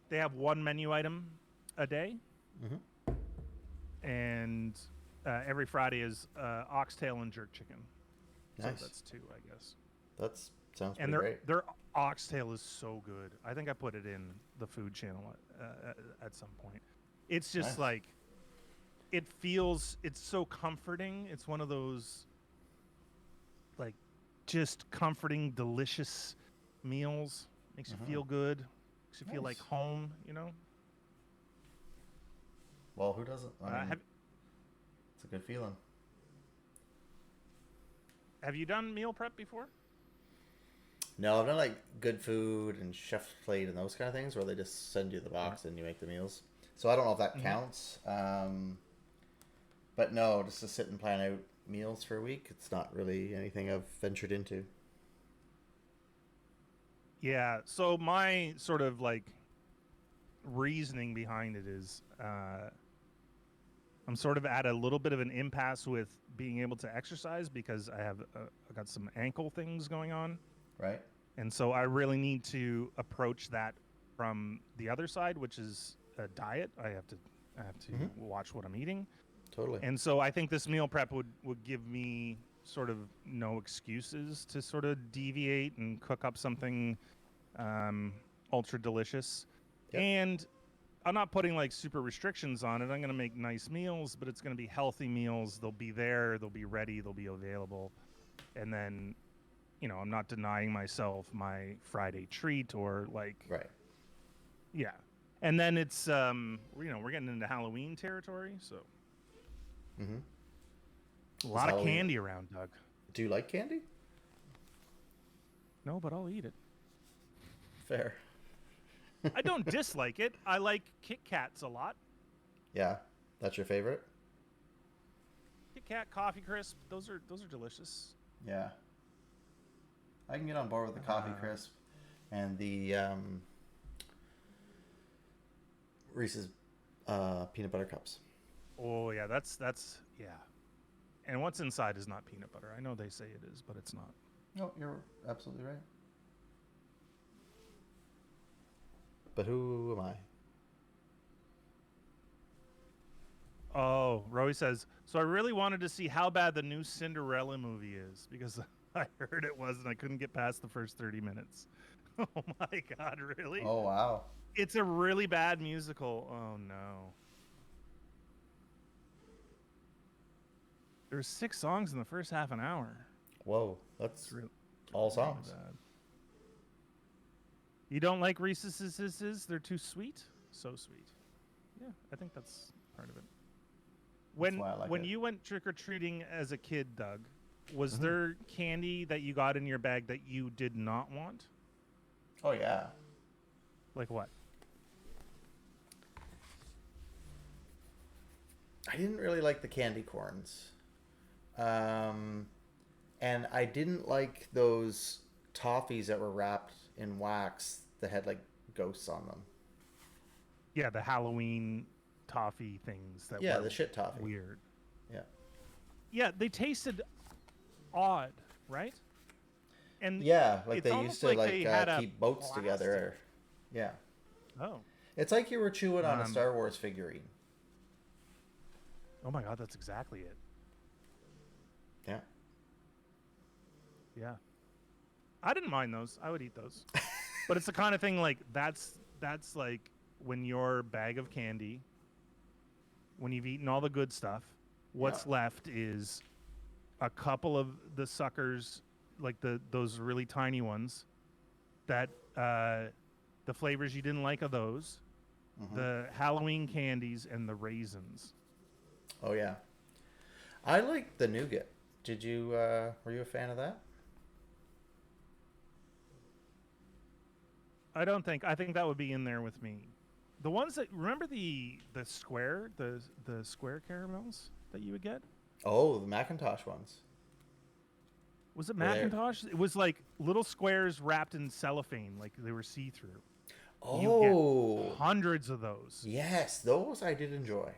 they have one menu item a day, and every Friday is oxtail and jerk chicken. Nice. So that's two, I guess. That sounds and pretty great. Their oxtail is so good. I think I put it in the food channel at some point. It's just like, it's so comforting. It's one of those like just comforting, delicious meals. Makes you feel good. Makes you feel like home, Well, who doesn't? It's a good feeling. Have you done meal prep before? No, I've done like Good Food and Chef's Plate and those kind of things where they just send you the box and you make the meals. So I don't know if that counts. But no, just to sit and plan out meals for a week, it's not really anything I've ventured into. Yeah, so my sort of like reasoning behind it is I'm sort of at a little bit of an impasse with being able to exercise because I got some ankle things going on. Right. And so I really need to approach that from the other side, which is a diet. I have to watch what I'm eating. Totally. And so I think this meal prep would give me sort of no excuses to sort of deviate and cook up something ultra delicious. Yep. And I'm not putting like super restrictions on it. I'm going to make nice meals, but it's going to be healthy meals. They'll be there. They'll be ready. They'll be available. And then, I'm not denying myself my Friday treat or like... Right. Yeah. And then it's, we're getting into Halloween territory, so... A lot of candy around, Doug. Do you like candy? No, but I'll eat it. Fair. I don't dislike it. I like Kit Kats a lot. Yeah, that's your favorite? Kit Kat, Coffee Crisp, those are delicious. Yeah. I can get on board with the Coffee Crisp and the Reese's peanut butter cups. Oh yeah, that's yeah. And what's inside is not peanut butter. I know they say it is, but it's not. No, you're absolutely right. But who am I? Oh, Roy says, so I really wanted to see how bad the new Cinderella movie is because I heard it was and I couldn't get past the first 30 minutes. Oh my God, really? Oh, wow. It's a really bad musical. Oh no. There's 6 songs in the first half an hour. Whoa, that's all songs. Really bad. You don't like Reese's? They're too sweet? So sweet. Yeah, I think that's part of it. When you went trick-or-treating as a kid, Doug, was there candy that you got in your bag that you did not want? Oh, yeah. Like what? I didn't really like the candy corns. And I didn't like those toffees that were wrapped in wax that had like ghosts on them. Yeah, the Halloween toffee things that were the shit toffee. Weird. Yeah. Yeah, they tasted odd, right? And yeah, like they used to keep boats plastic. together. Yeah. Oh. It's like you were chewing on a Star Wars figurine. Oh my God, that's exactly it. Yeah. Yeah. I didn't mind those. I would eat those. But it's the kind of thing like that's like when your bag of candy, when you've eaten all the good stuff, what's left is a couple of the suckers, like those really tiny ones, that the flavors you didn't like of those, the Halloween candies, and the raisins. Oh yeah, I like the nougat. Did you? Were you a fan of that? I think that would be in there with me. The ones that remember the square the square caramels that you would get. Oh, the Macintosh ones. Was it Macintosh? It was like little squares wrapped in cellophane, like they were see through. Oh, Hundreds of those. yes, those I did enjoy.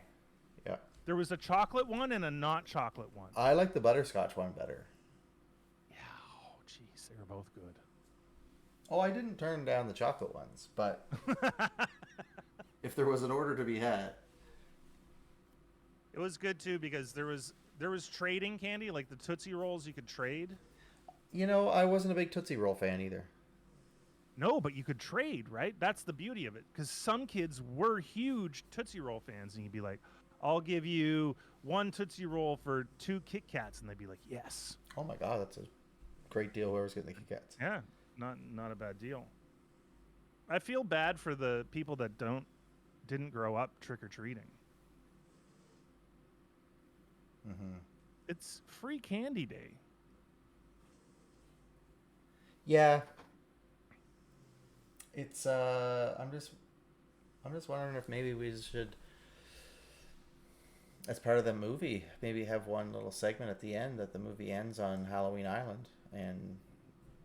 Yeah, There was a chocolate one and a not chocolate one. I like the butterscotch one better. Yeah. Oh, jeez, they were both good. Oh, I didn't turn down the chocolate ones, but if there was an order to be had, It was good too because there was trading candy, like the Tootsie Rolls you could trade. you know, I wasn't a big Tootsie Roll fan either. No, but you could trade, right? That's the beauty of it. Because some kids were huge Tootsie Roll fans, and you'd be like, "I'll give you one Tootsie Roll for 2 Kit Kats," and they'd be like, "Yes." Oh my God, that's a great deal. Whoever's getting the Kit Kats. Yeah, not a bad deal. I feel bad for the people that didn't grow up trick or treating. It's free candy day. Yeah. It's I'm just wondering if maybe we should, as part of the movie, maybe have one little segment at the end that the movie ends on Halloween Island, and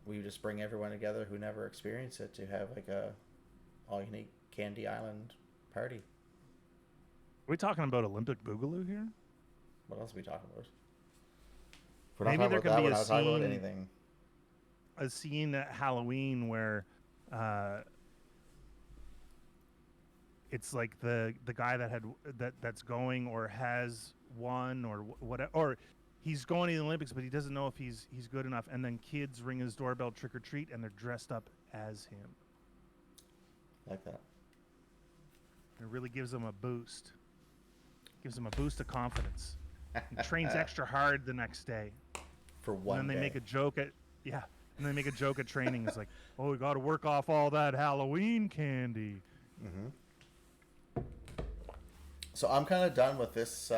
we just bring everyone together who never experienced it to have like a all unique Candy Island party. Are we talking about Olympic Boogaloo here? What else are we talking about? If we're not Maybe talking there about could that, be we're a not talking about scene- anything. A scene at Halloween where it's like the guy that's going or has won or whatever, or he's going to the Olympics but he doesn't know if he's good enough, and then kids ring his doorbell trick or treat and they're dressed up as him. Like that. It really gives him a boost. Gives him a boost of confidence. He trains extra hard the next day. For one And then they day. make a joke at and they make a joke at training. It's like, "Oh, we got to work off all that Halloween candy." So I'm kind of done with this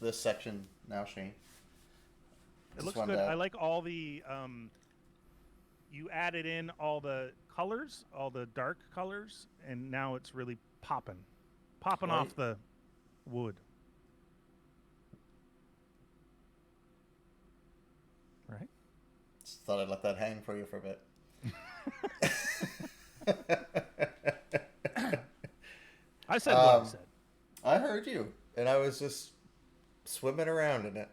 this section now, Shane. It looks good. I like all the you added in all the colors, all the dark colors, and now it's really popping Right. off the wood. Right? Just thought I'd let that hang for you for a bit. I said what I said. I heard you, and I was just swimming around in it.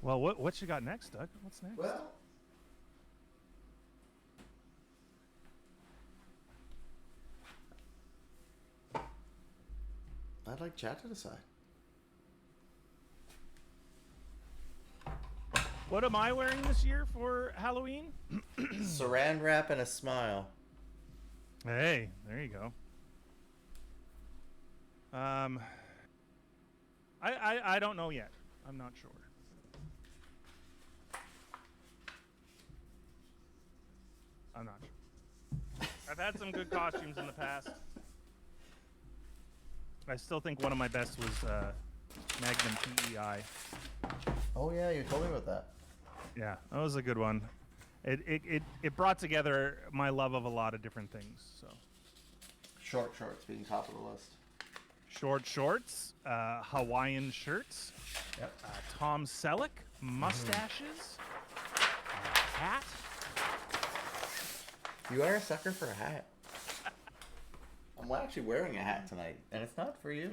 Well, what you got next, Doug? What's next? Well, I'd like Chad to decide. What am I wearing this year for Halloween? Saran wrap and a smile. Hey, there you go. I don't know yet. I'm not sure. I'm not sure. I've had some good costumes in the past. I still think one of my best was Magnum PEI. Oh yeah, you told me about that. Yeah, that was a good one. It brought together my love of a lot of different things. So Short shorts being top of the list. short shorts, Hawaiian shirts, Yep. Tom Selleck, mustaches, hat. You are a sucker for a hat. I'm actually wearing a hat tonight, and it's not for you.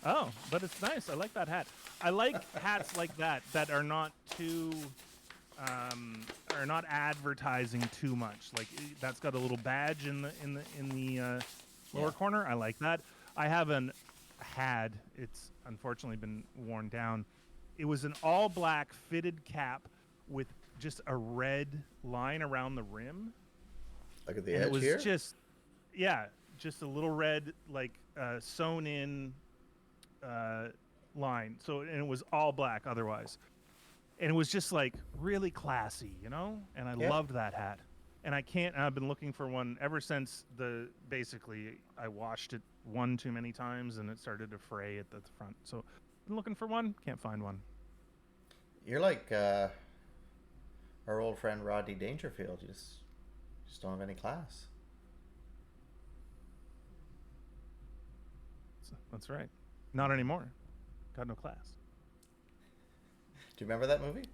Oh, but it's nice. I like that hat. I like hats like that are not too, are not advertising too much. Like that's got a little badge in the lower corner. I like that. I have a had. It's unfortunately been worn down. It was an all black fitted cap with just a red line around the rim. Look at the And edge it was here. just a little red, like sewn in line. So, and it was all black otherwise. And it was just like really classy, you know? And I loved that hat. And I've been looking for one ever since basically I washed it one too many times and it started to fray at the front. So, been looking for one, can't find one. You're like our old friend Rodney Dangerfield. You just don't have any class. That's right. Not anymore. Got no class. Do you remember that movie?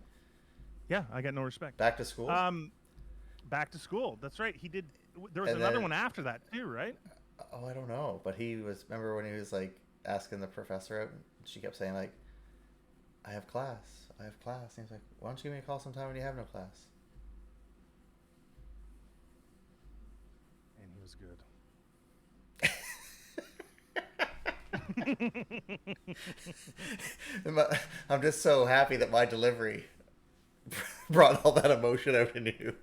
Yeah, I got no respect. Back to School? Back to School. That's right. He did. There was another one after that too, right? Oh, I don't know. But remember when he was like asking the professor out? She kept saying like, I have class. And he's like, why don't you give me a call sometime when you have no class? And he was good. I'm just so happy that my delivery brought all that emotion out in you.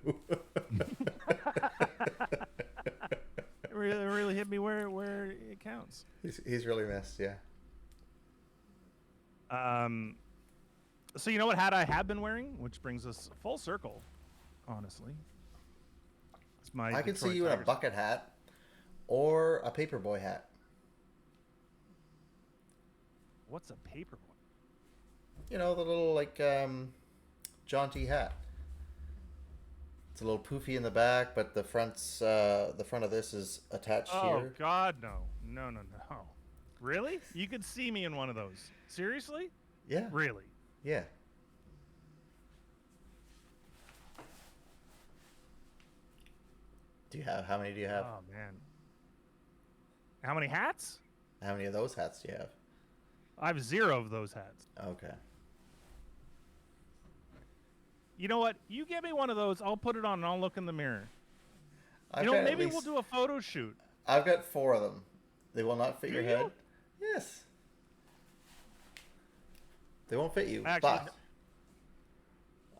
It really hit me where it counts. He's really missed, yeah. So you know what hat I have been wearing, which brings us full circle. Honestly, it's my. I could see you Tigers. in a bucket hat or a paperboy hat. What's a paperboy? You know, the little like jaunty hat. It's a little poofy in the back, but the front of this is attached here. Oh God, no. Really? You could see me in one of those? Seriously? Yeah. Really? Yeah. How many do you have? Oh man. How many hats? How many of those hats do you have? I have 0 of those hats. Okay. You know what? You give me one of those, I'll put it on and I'll look in the mirror. I've You know, got maybe we'll do a photo shoot. I've got 4 of them. They will not fit your you? head. Yes. They won't fit you, Actually, but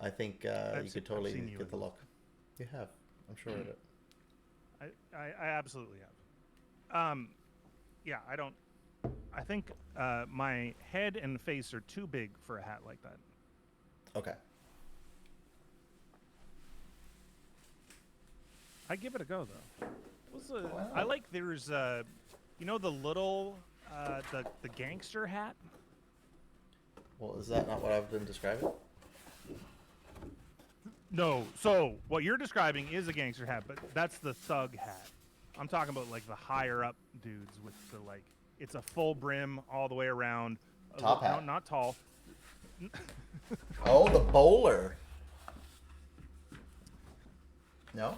I think you could totally get the look. You have. I'm sure of it. I absolutely have. Yeah, I don't. I think my head and face are too big for a hat like that. Okay. I give it a go though. Wow. I like there's you know the little the gangster hat. Well, is that not what I've been describing? No, so what you're describing is a gangster hat, but that's the thug hat. I'm talking about like the higher up dudes with the like it's a full brim all the way around. Top hat. No, not tall. Oh, the bowler. No?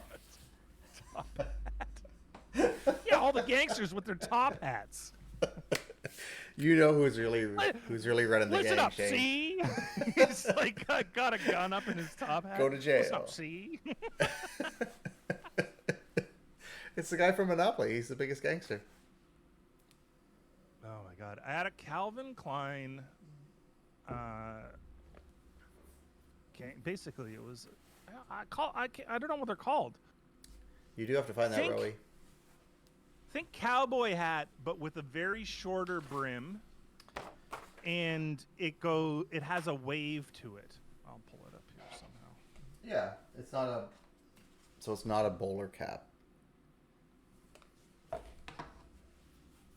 Top hat. Yeah, all the gangsters with their top hats. You know who's really running the Listen gang, up, Shane. see? He's like got a gun up in his top hat. Go to jail. Listen up, see? It's the guy from Monopoly. He's the biggest gangster. Oh my God! I had a Calvin Klein. Basically, it was. I don't know what they're called. You do have to find that, Rowie. Think cowboy hat, but with a very shorter brim, and it has a wave to it. I'll pull it up here somehow. Yeah, it's not a. So it's not a bowler cap.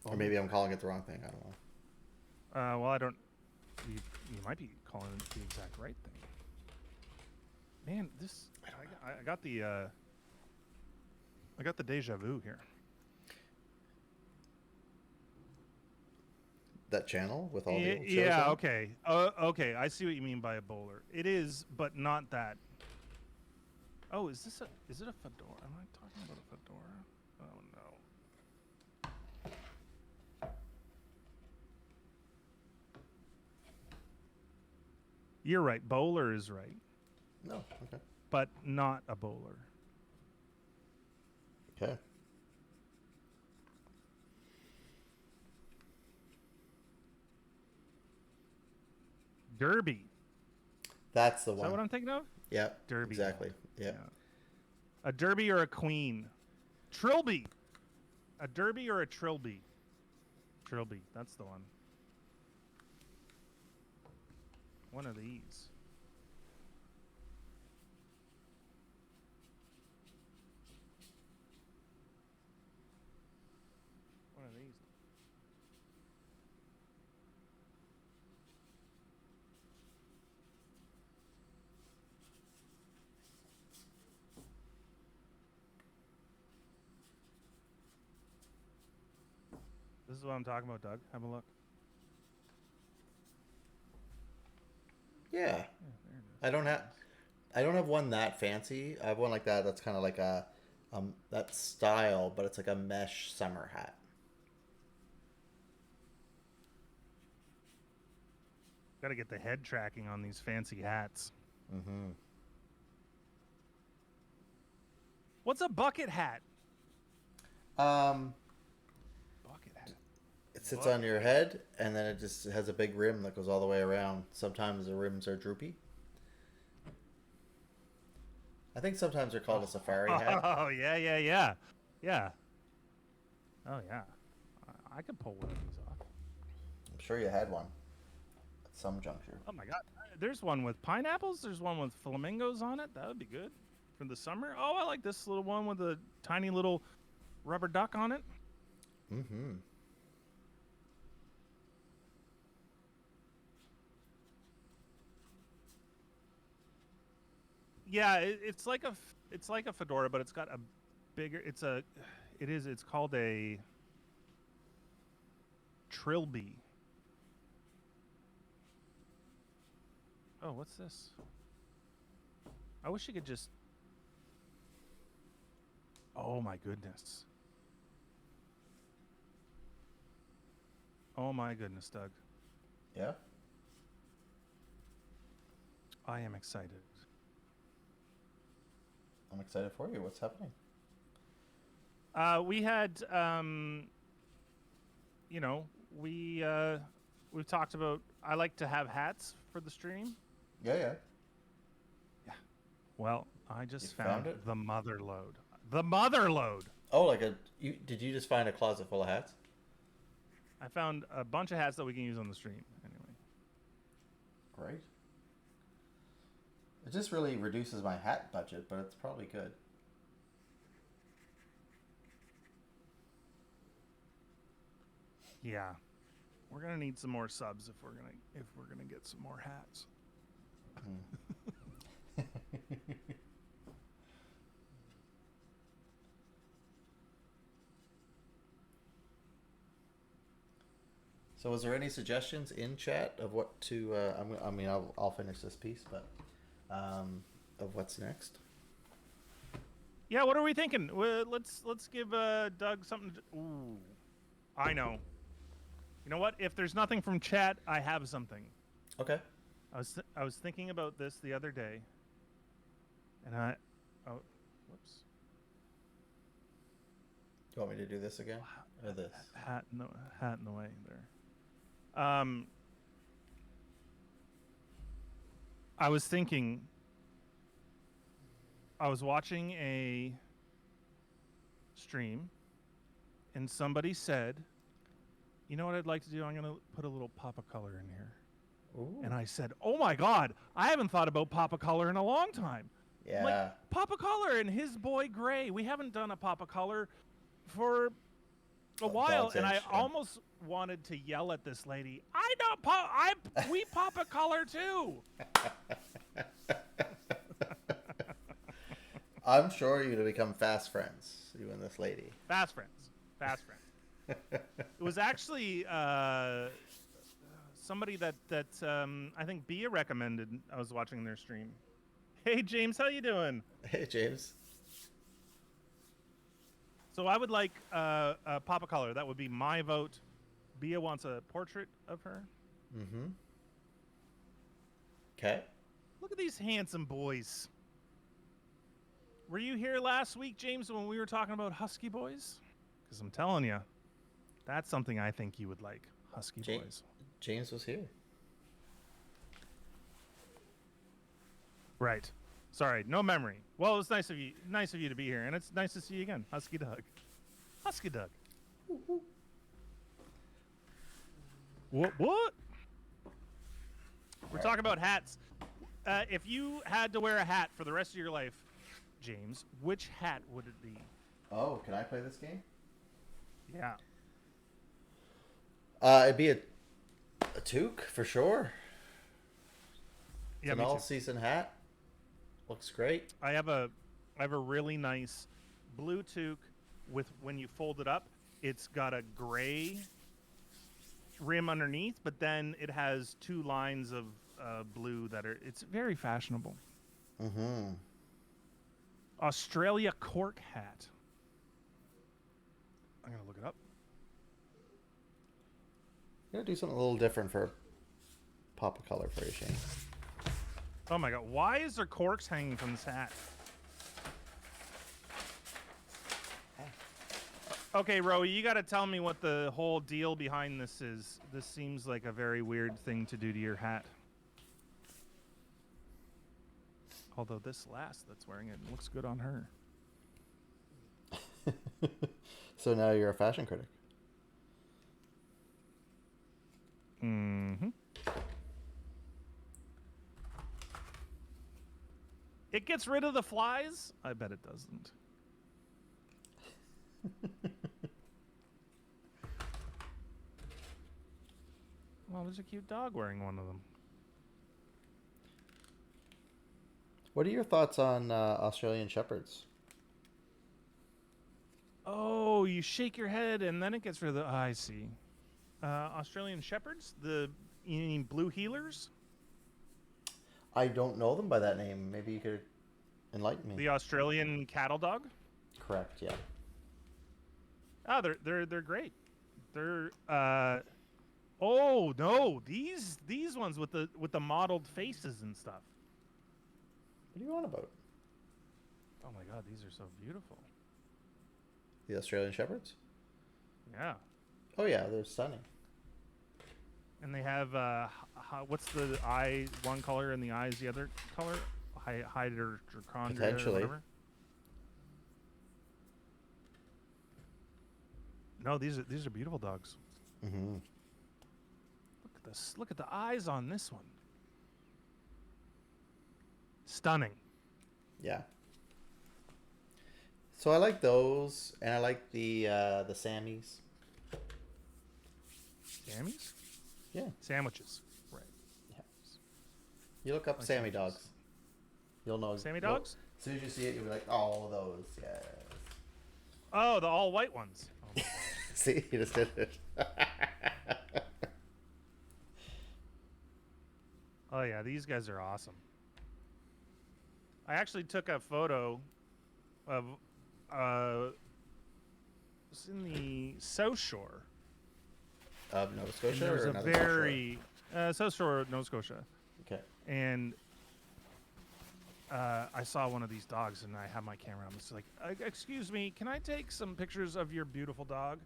Or maybe I'm calling it the wrong thing. I don't know. Well, I don't. You might be calling it the exact right thing. Man, this. I got the. I got the deja vu here. That channel with all the old shows yeah. on? Okay. Okay. I see what you mean by a bowler. It is, but not that. Oh, is it a fedora? Am I talking about a fedora? Oh no. You're right. Bowler is right, No. Okay. but not a bowler. Okay. Derby. That's the Is one. that what I'm thinking of? Yep. Derby. Exactly. Yep. Yeah. A derby or a queen? Trilby. A derby or a trilby? Trilby. That's the one. One of these. One of these. This is what I'm talking about, Doug. Have a look. Yeah. Yeah, there it is. I don't have one that fancy. I have one like that. That's kind of like a that style, but it's like a mesh summer hat. Got to get the head tracking on these fancy hats. Mm-hmm. What's a bucket hat? Um, Bucket hat. it sits on your head, and then it just has a big rim that goes all the way around. Sometimes the rims are droopy. I think sometimes they're called a safari hat. Oh, yeah. Yeah. Oh, yeah. I could pull one of these off. I'm sure you had one at some juncture. Oh, my God. There's one with pineapples. There's one with flamingos on it. That would be good for the summer. Oh, I like this little one with a tiny little rubber duck on it. Mm-hmm. Yeah, it's like a fedora, but it's got a bigger. It's called a trilby. Oh, what's this? I wish you could just. Oh my goodness. Oh my goodness, Doug. Yeah. I am excited. I'm excited for you. What's happening? We had, we've talked about. I like to have hats for the stream. Yeah. Well, I just You found found it? the mother load. The mother load. Oh, did you just find a closet full of hats? I found a bunch of hats that we can use on the stream. Anyway. Right. It just really reduces my hat budget, but it's probably good. Yeah. We're gonna need some more subs if we're gonna get some more hats. So, was there any suggestions in chat of what to? I'll finish this piece, but of what's next. Yeah, what are we thinking? Let's give Doug something. Ooh, I know. You know what? If there's nothing from chat, I have something. Okay. I was thinking about this the other day, and whoops. Do you want me to do this again, or this? Hat in the way there. I was thinking. I was watching a stream, and somebody said, "You know what I'd like to do? I'm going to put a little pop of color in here." Ooh. And I said, "Oh my God, I haven't thought about pop of color in a long time." Yeah. Like pop of color and his boy Gray. We haven't done a pop of color for a while, and I almost wanted to yell at this lady. I don't pop. We pop a color too. I'm sure you're gonna become fast friends, you and this lady. Fast friends. It was actually somebody that I think Bia recommended. I was watching their stream. Hey James, how you doing? Hey James. So I would like a pop of color. That would be my vote. Bia wants a portrait of her. Mm-hmm. Okay. Look at these handsome boys. Were you here last week, James, when we were talking about husky boys? Because I'm telling you, that's something I think you would like. Husky boys. James was here. Right. Sorry, no memory. Well, it's nice of you. Nice of you to be here, and it's nice to see you again, Husky Doug. Husky Doug. What? What? We're talking about hats. If you had to wear a hat for the rest of your life, James, which hat would it be? Oh, can I play this game? Yeah. It'd be a toque for sure. It's Yeah, an me too. all-season hat. Looks great. I have a really nice blue toque with, when you fold it up, it's got a gray rim underneath, but then it has two lines of blue that are. It's very fashionable. Mm-hmm. Australia cork hat. I'm gonna look it up. Gotta do something a little different for pop of color for you, Shane. Oh my god, why is there corks hanging from this hat? Okay, Roe, you gotta tell me what the whole deal behind this is. This seems like a very weird thing to do to your hat. Although this lass that's wearing it looks good on her. So now you're a fashion critic. Mm-hmm. It gets rid of the flies? I bet it doesn't. Well, there's a cute dog wearing one of them. What are your thoughts on Australian Shepherds? Oh, you shake your head and then it gets rid of the... I see. Australian Shepherds? You mean blue heelers? I don't know them by that name. Maybe you could enlighten me. The Australian cattle dog? Correct, yeah. Oh, they're great. They're oh no, these ones with the modeled faces and stuff. What are you on about? Oh my god, these are so beautiful. The Australian Shepherds? Yeah. Oh yeah, they're stunning. And they have what's the eye one color and the eyes the other color? Hydrochondria. Potentially. Or whatever. No, these are beautiful dogs. Mm-hmm. Look at this. Look at the eyes on this one. Stunning. Yeah. So I like those, and I like the Sammies. Sammies? Yeah. Sandwiches. Right. Yeah. You look up Like Sammy sandwiches. dogs. You'll know. Sammy dogs? As soon as you see it, you'll be like, oh, those, yes. Oh, the all white ones. Oh my God. See, you just did it. Oh yeah, these guys are awesome. I actually took a photo of it's in the South Shore. Nova And Scotia there's or a another very South Shore, Nova Scotia. Okay. And I saw one of these dogs, and I have my camera. I'm just like, "Excuse me, can I take some pictures of your beautiful dog?"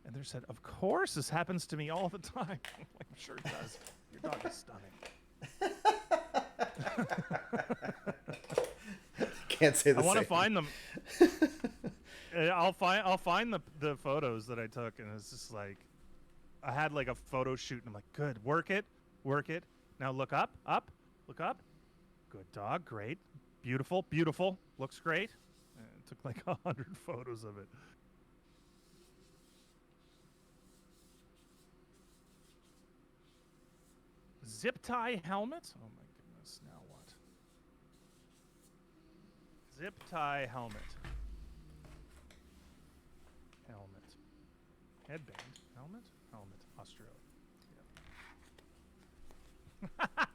And they said, "Of course, this happens to me all the time." I'm like, "I'm sure it does. Your dog is stunning." Can't say the I want to same. find them. I'll find the photos that I took, and it's just like, I had like a photo shoot, and I'm like, "Good, work it. Now look up, look up. Good dog, great, beautiful, looks great." And it took like 100 photos of it. Zip tie helmet? Oh my goodness, now what? Zip tie helmet. Headband. Helmet. Australia. Yep.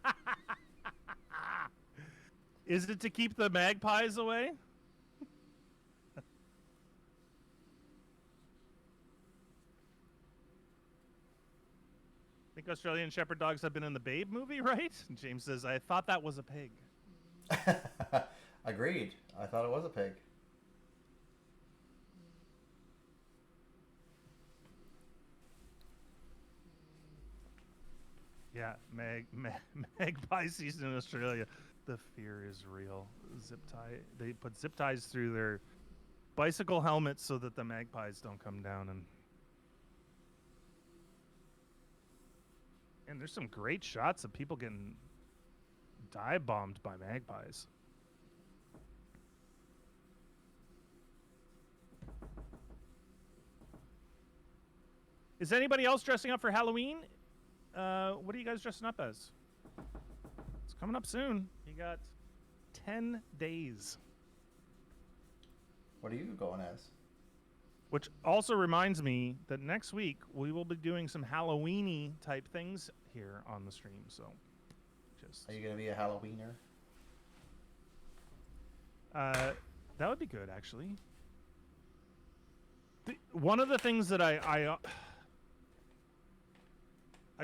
Is it to keep the magpies away? I think Australian Shepherd dogs have been in the Babe movie, right? And James says, "I thought that was a pig." Agreed. I thought it was a pig. Yeah, magpie season in Australia. The fear is real. Zip tie. They put zip ties through their bicycle helmets so that the magpies don't come down. And there's some great shots of people getting dive bombed by magpies. Is anybody else dressing up for Halloween? What are you guys dressing up as? It's coming up soon. You got 10 days. What are you going as? Which also reminds me that next week we will be doing some Halloween-y type things here on the stream. So, just Are you gonna be a Halloweener? that would be good, actually. One of the things that I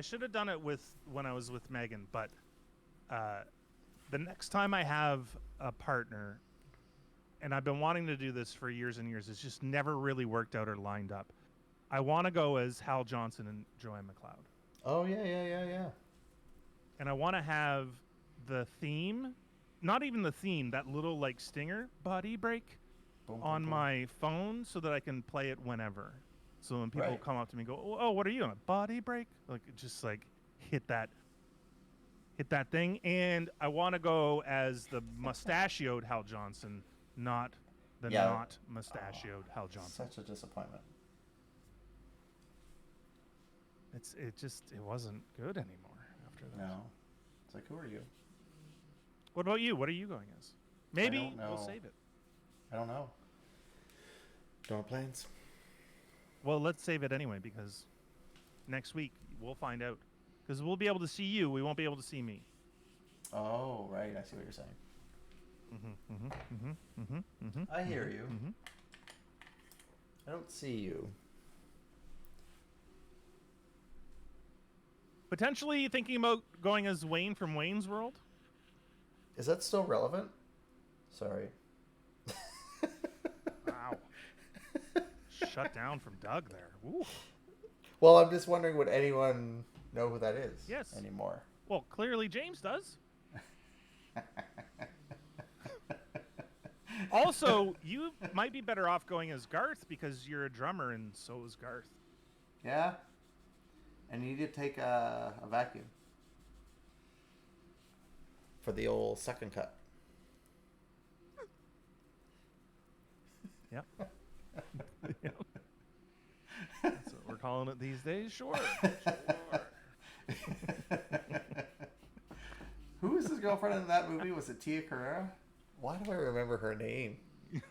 should have done it when I was with Megan, but the next time I have a partner, and I've been wanting to do this for years and years, it's just never really worked out or lined up. I want to go as Hal Johnson and Joanne McLeod. Oh yeah. And I want to have the theme, not even the theme, that little like stinger, body break, Boom, on boom, boom. my phone so that I can play it whenever. So when people Right. come up to me and go, "Oh, what are you on? A body break?" Like just like hit that thing. And I want to go as the mustachioed Hal Johnson, not the Yeah. not mustachioed Hal Johnson. Such a disappointment. It wasn't good anymore after that. No. It's like, who are you? What about you? What are you going as? Maybe don't we'll know. save it. I don't know. Don't have plans. Well, let's save it anyway because next week we'll find out. Because we'll be able to see you, we won't be able to see me. Oh, right. I see what you're saying. I hear you. I don't see you. Potentially thinking about going as Wayne from Wayne's World. Is that still relevant? Sorry. Wow. Shut down from Doug there. Ooh. Well, I'm just wondering, would anyone know who that is Yes. anymore? Well, clearly James does. Also, you might be better off going as Garth because you're a drummer and so is Garth. Yeah? And you need to take a vacuum for the old second cut. Yep. Yep. That's what we're calling it these days. Sure. Who was his girlfriend in that movie? Was it Tia Carrera? Why do I remember her name? Tia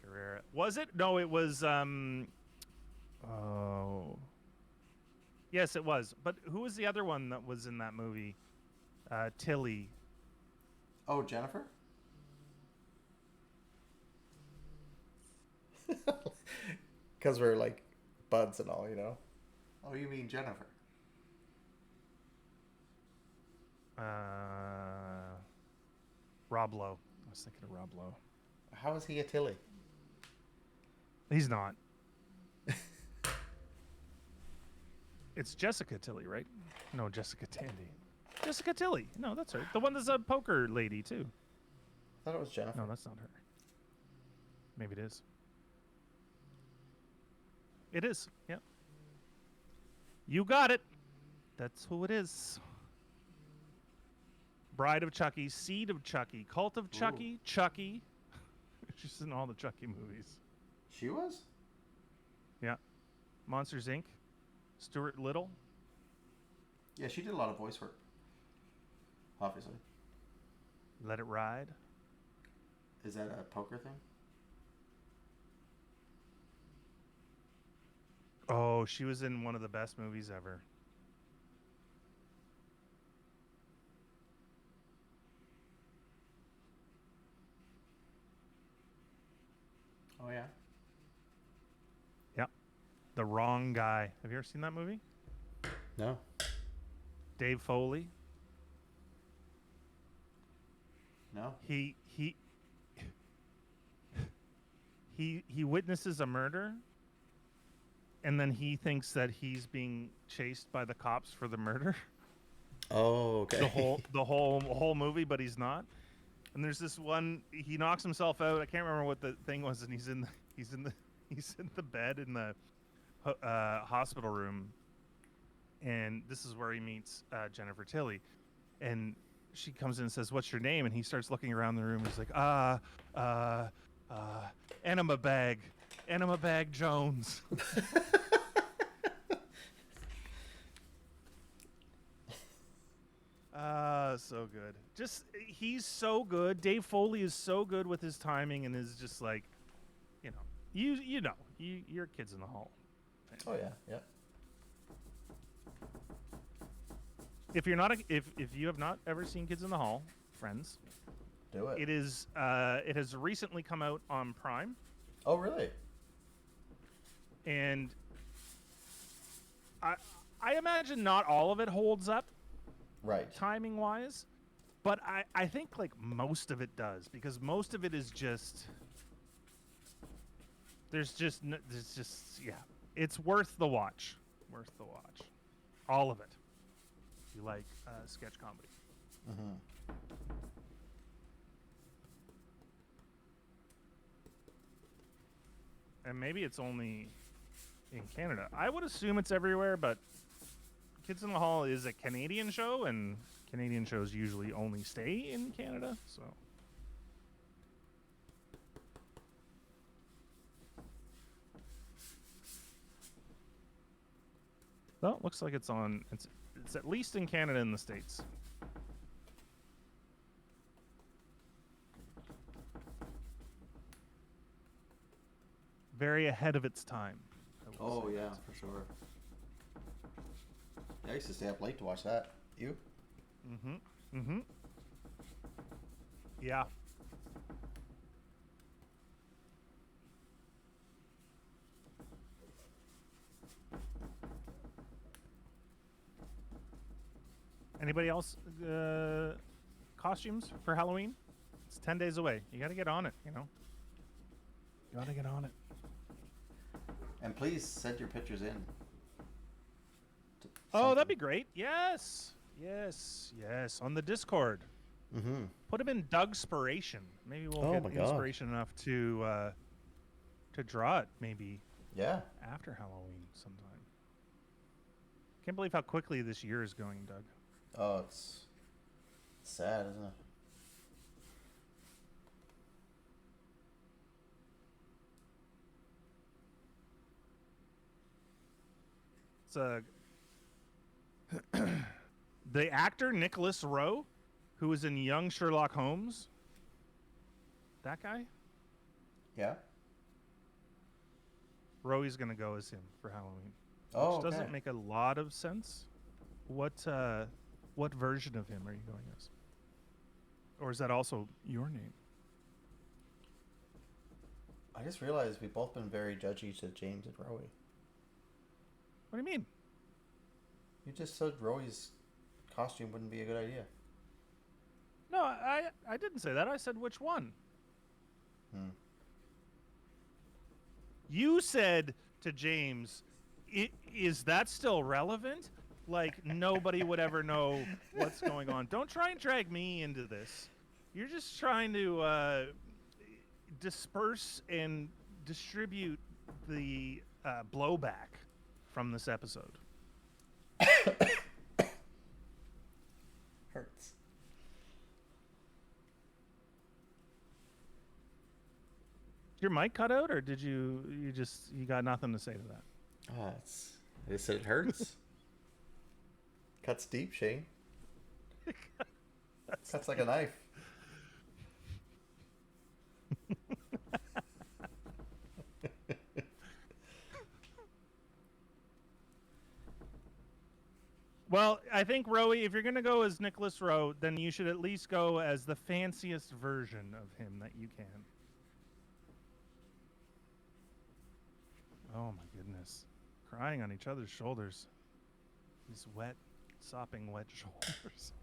Carrera. Was it? No, it was oh. Yes, it was. But who was the other one that was in that movie? Tilly. Oh, Jennifer? Because we're like buds and all, you know? Oh, you mean Jennifer? Rob Lowe. I was thinking of Rob Lowe. How is he a Tilly? He's not. It's Jessica Tilly, right? No, Jessica Tandy. Jessica Tilly. No, that's right. The one that's a poker lady, too. I thought it was Jennifer. No, that's not her. Maybe it is. It is. Yep. You got it. That's who it is. Bride of Chucky, Seed of Chucky, Cult of Chucky, Ooh. Chucky. She's in all the Chucky movies. She was? Yeah. Monsters, Inc. Stuart Little. Yeah, she did a lot of voice work. Obviously. Let It Ride. Is that a poker thing? Oh, she was in one of the best movies ever. Oh, yeah? Yep. The Wrong Guy. Have you ever seen that movie? No. Dave Foley. No? He witnesses a murder, and then he thinks that he's being chased by the cops for the murder. Oh, okay. The whole movie, but he's not. And there's this one, he knocks himself out. I can't remember what the thing was, and he's in the bed in the hospital room, and this is where he meets Jennifer Tilly, and she comes in and says, "What's your name?" And he starts looking around the room. He's like, Enema Bag Jones." So good. Just he's so good. Dave Foley is so good with his timing and is just like, you're Kids in the Hall. Oh yeah, yeah. If you're not if you have not ever seen Kids in the Hall, friends, Do it. it has recently come out on Prime, Oh really? and I imagine not all of it holds up Right. timing wise, but I think like most of it does, because most of it is just it's worth the watch. All of it. If you like sketch comedy. Mm-hmm. And maybe it's only in Canada. I would assume it's everywhere, but Kids in the Hall is a Canadian show, and Canadian shows usually only stay in Canada, so. Well, it looks like it's at least in Canada and the States. Very ahead of its time. Oh yeah, for sure. Yeah, I used to stay up late to watch that. You? Mm-hmm. Yeah. Anybody else costumes for Halloween? It's 10 days away. You got to get on it, You got to get on it. And please send your pictures in. Oh, that'd be great. Yes. On the Discord. Mm-hmm. Put them in Dougspiration. Maybe we'll get inspiration enough to draw it maybe Yeah. after Halloween sometime. Can't believe how quickly this year is going, Doug. Oh, it's sad, isn't it? It's the actor Nicholas Rowe, who was in Young Sherlock Holmes. That guy? Yeah. Rowe's gonna go as him for Halloween. Oh, Which doesn't okay. make a lot of sense. What version of him are you going as? Or is that also your name? I just realized we've both been very judgy to James and Rowie. What do you mean? You just said Rowie's costume wouldn't be a good idea. No, I didn't say that. I said which one. You said to James, is that still relevant? Like, nobody would ever know what's going on. Don't try and drag me into this. You're just trying to disperse and distribute the blowback from this episode. Hurts. Did your mic cut out, or did you got nothing to say to that? I just said it hurts. Cuts deep, Shane. Cuts like a knife. Well, I think, Rowie, if you're going to go as Nicholas Rowe, then you should at least go as the fanciest version of him that you can. Oh, my goodness. Crying on each other's shoulders. These wet, sopping wet shoulders.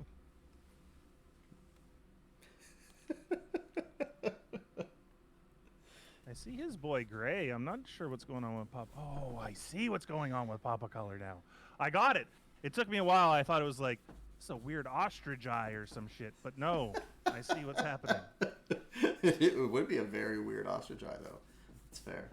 I see his boy Gray. I'm not sure what's going on with Papa. Oh, I see what's going on with Papa Color now. I got it. It took me a while. I thought it was like it's a weird ostrich eye or some shit. But no, I see what's happening. It would be a very weird ostrich eye, though. It's fair.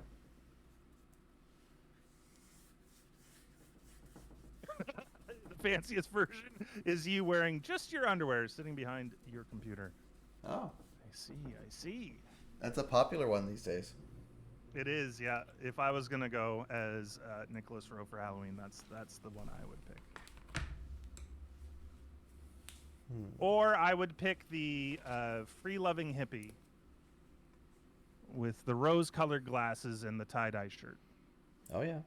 The fanciest version is you wearing just your underwear, sitting behind your computer. Oh, I see. that's a popular one these days. It is, yeah. If I was gonna go as Nicholas Rowe for Halloween, that's the one I would pick. Or I would pick the free-loving hippie with the rose-colored glasses and the tie-dye shirt. Oh, yeah.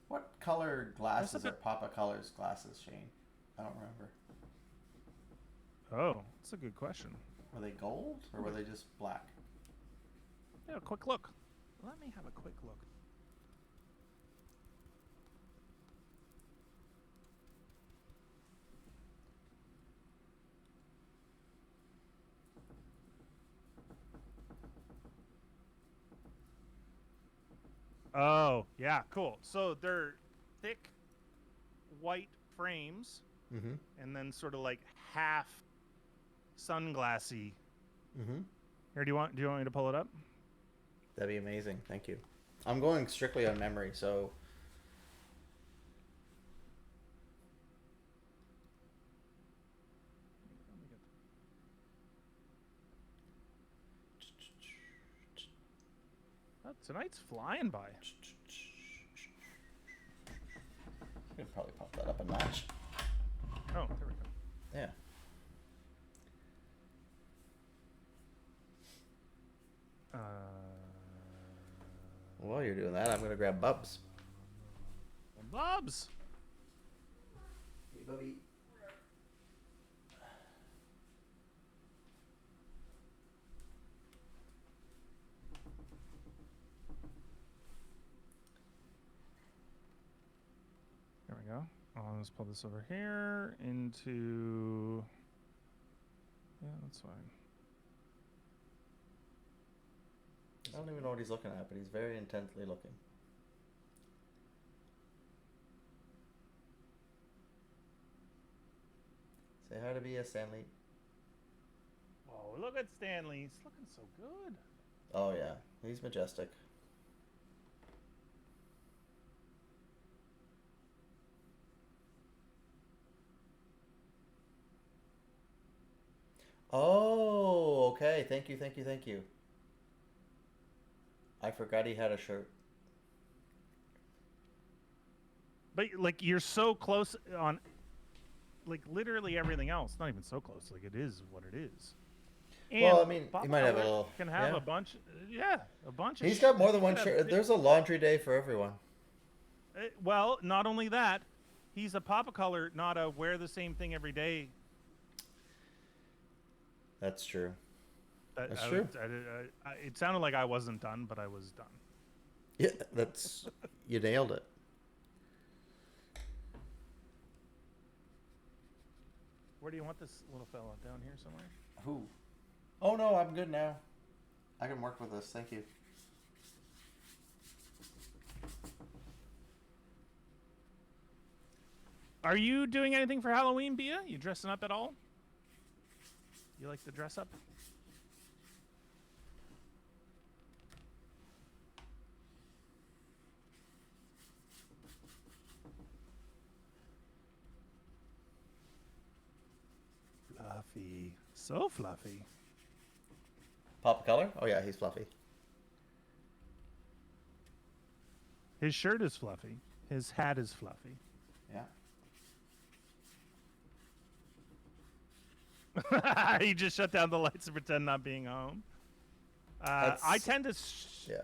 What color glasses are Papa Color's glasses, Shane? I don't remember. Oh, that's a good question. Were they gold or were they just black? Yeah, a quick look. Let me have a quick look. Oh, yeah, cool. So they're thick white frames Mm-hmm. and then sort of like half sunglassy. Mm-hmm. Here, do you want me to pull it up? That'd be amazing. Thank you. I'm going strictly on memory, so... Oh, tonight's flying by. Could probably pop that up a notch. Oh, there we go. Yeah. While you're doing that, I'm gonna grab Bubs. Bob's. Hey, Bubby. There we go. Let's pull this over here into... Yeah, that's fine. I don't even know what he's looking at, but he's very intently looking. Say hi to Bia, Stanley. Whoa, look at Stanley. He's looking so good. Oh yeah, he's majestic. Oh, okay. Thank you, thank you, thank you. I forgot he had a shirt. But like you're so close on like literally everything else. Not even so close. Like it is what it is. And Well, I mean, Bob he might have a Color little... can have yeah. a bunch. Yeah, a bunch of. He's got more he than one could have shirt. fif- There's a laundry day for everyone. Well, not only that, he's a Papa Color, not a wear the same thing every day. That's true. That's I- true. it sounded like I wasn't done, but I was done. Yeah, that's... You nailed it. Where do you want this little fella? Down here somewhere? Who? Oh no, I'm good now. I can work with this. Thank you. Are you doing anything for Halloween, Bia? You dressing up at all? You like to dress up? Fluffy. So fluffy. Pop color? Oh yeah, he's fluffy. His shirt is fluffy. His hat is fluffy. Yeah. He just shut down the lights and pretend not being home. I tend to... Yeah.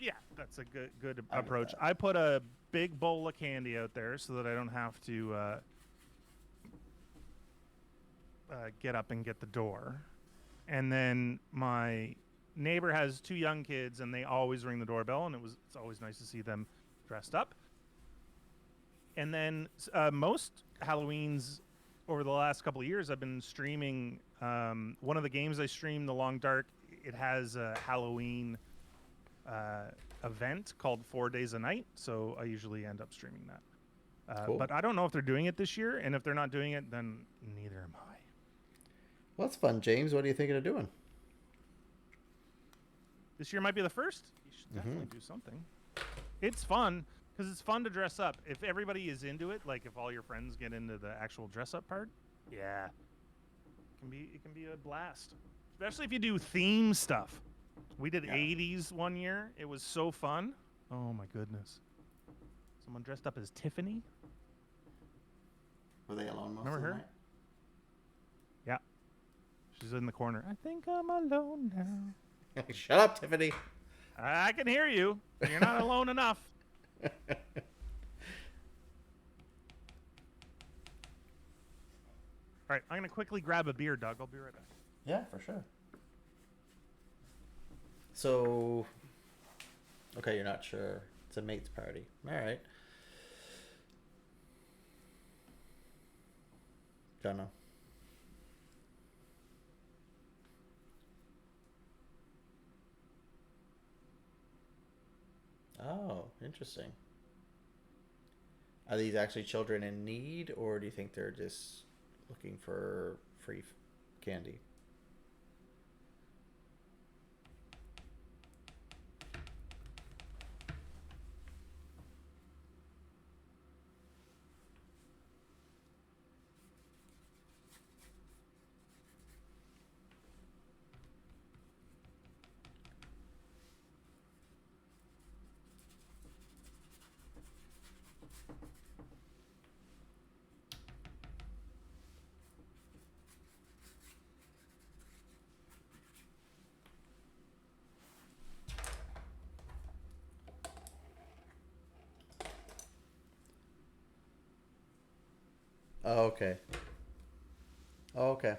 Yeah, that's a good I get approach. that. I put a big bowl of candy out there so that I don't have to get up and get the door. And then my neighbor has 2 young kids, and they always ring the doorbell, and it's always nice to see them dressed up. And then most Halloweens over the last couple of years, I've been streaming One of the games I stream, The Long Dark, it has a Halloween event called 4 Days a Night, so I usually end up streaming that. Cool. But I don't know if they're doing it this year, and if they're not doing it, then neither am I. Well, that's fun, James. What are you thinking of doing? This year might be the first. You should definitely do something. It's fun because it's fun to dress up. If everybody is into it, like if all your friends get into the actual dress up part, yeah, it can be a blast. Especially if you do theme stuff. We did 80s one year. It was so fun. Oh my goodness. Someone dressed up as Tiffany. Were they alone most Remember of the her? night? Yeah. She's in the corner. I think I'm alone now. Shut up, Tiffany. I can hear you. You're not alone enough. All right, I'm going to quickly grab a beer, Doug. I'll be right back. Yeah, for sure. So, okay, you're not sure. It's a mate's party. All right. Don't know. Oh, interesting. Are these actually children in need, or do you think they're just looking for free candy? Oh, okay. Oh, okay.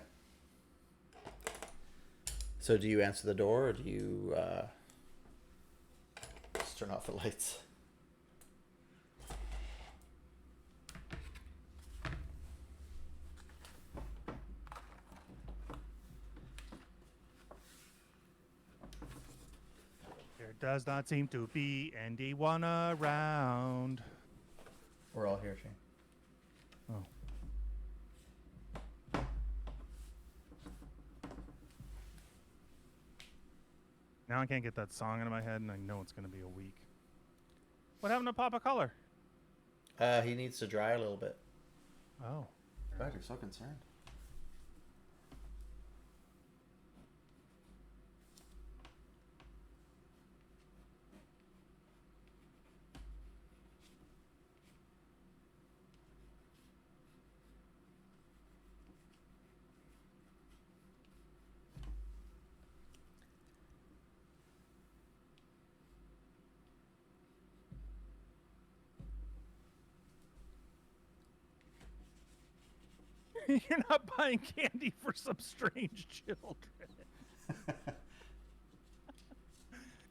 So do you answer the door, or do you just turn off the lights? There does not seem to be anyone around. We're all here, Shane. Oh. Now I can't get that song out of my head, and I know it's going to be a week. What happened to Papa Color? He needs to dry a little bit. Oh. God, you're so concerned. You're not buying candy for some strange children.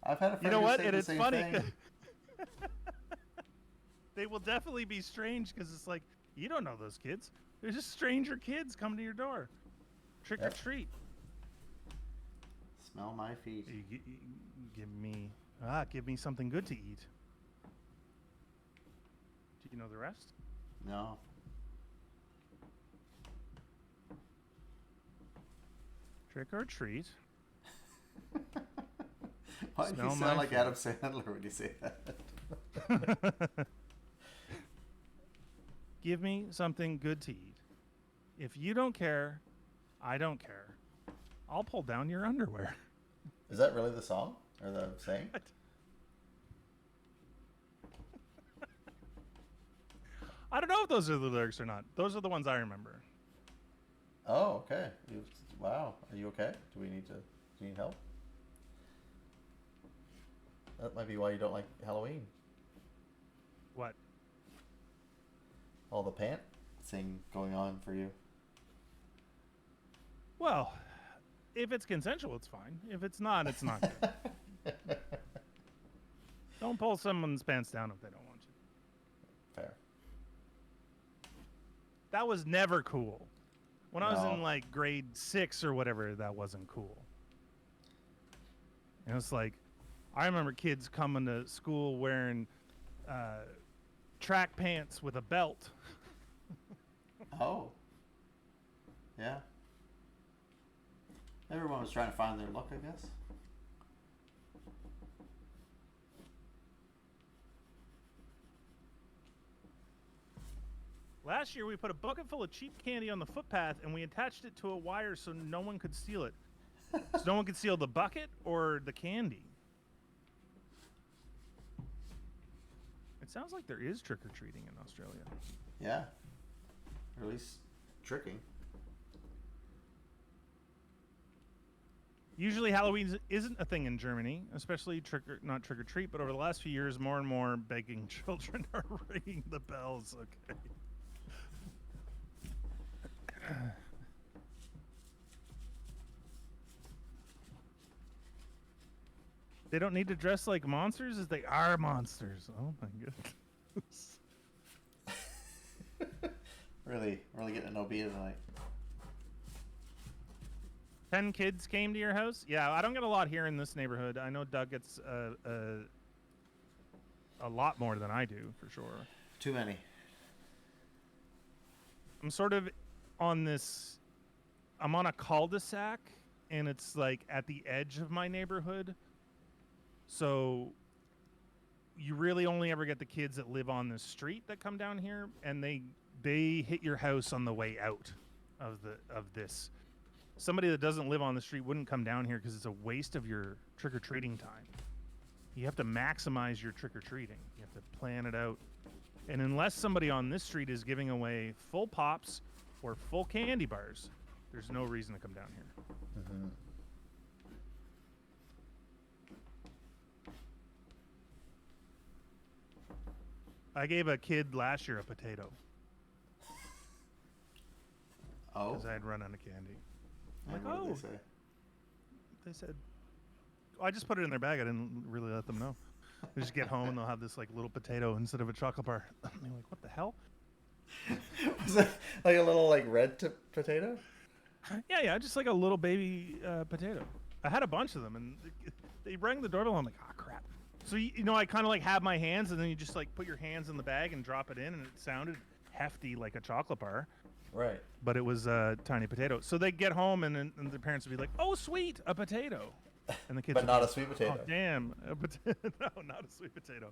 I've had a friend You know who what? said And the it's same funny. thing. They will definitely be strange because it's like, you don't know those kids. They're just stranger kids coming to your door. Trick or treat. Smell my feet. Give me something good to eat. Do you know the rest? No. Trick or treat. Why do you Smell sound my like feet. Adam Sandler when you say that? Give me something good to eat. If you don't care, I don't care. I'll pull down your underwear. Is that really the song or the saying? I don't know if those are the lyrics or not. Those are the ones I remember. Oh, okay. Wow. Are you okay? Do you need help? That might be why you don't like Halloween. What? All the pantsing going on for you. Well, if it's consensual, it's fine. If it's not, it's not good. Don't pull someone's pants down if they don't want you. Fair. That was never cool. When I was No. in like grade 6 or whatever, that wasn't cool. And it's like, I remember kids coming to school wearing track pants with a belt. Oh. Yeah. Everyone was trying to find their look, I guess. Last year, we put a bucket full of cheap candy on the footpath and we attached it to a wire so no one could steal it. So no one could steal the bucket or the candy. It sounds like there is trick-or-treating in Australia. Yeah. Or at least tricking. Usually Halloween isn't a thing in Germany, especially not trick-or-treat, but over the last few years, more and more begging children are ringing the bells. Okay. They don't need to dress like monsters as they are monsters. Oh my goodness. Really getting to know Bea tonight. 10 kids came to your house? Yeah, I don't get a lot here in this neighborhood. I know Doug gets a lot more than I do, for sure. Too many. I'm sort of on this... I'm on a cul-de-sac, and it's like at the edge of my neighborhood. So you really only ever get the kids that live on the street that come down here, and they hit your house on the way out of this. Somebody that doesn't live on the street wouldn't come down here because it's a waste of your trick-or-treating time. You have to maximize your trick-or-treating. You have to plan it out. And unless somebody on this street is giving away full pops or full candy bars, there's no reason to come down here. Mm-hmm. I gave a kid last year a potato Oh. because I had run out of candy. I'm And like, what oh. did they say? They said, oh, I just put it in their bag. I didn't really let them know. They just get home and they'll have this like little potato instead of a chocolate bar. I'm like, what the hell? Was it like a little like red potato? Yeah, just like a little baby potato. I had a bunch of them, and they rang the doorbell. I'm like, oh crap. So you know, I kind of like have my hands, and then you just like put your hands in the bag and drop it in, and it sounded hefty like a chocolate bar, Right. but it was a tiny potato. So they get home, and the parents would be like, "Oh, sweet, a potato," and the kids. But would not be, a sweet potato. Oh, damn, a potato. No, not a sweet potato.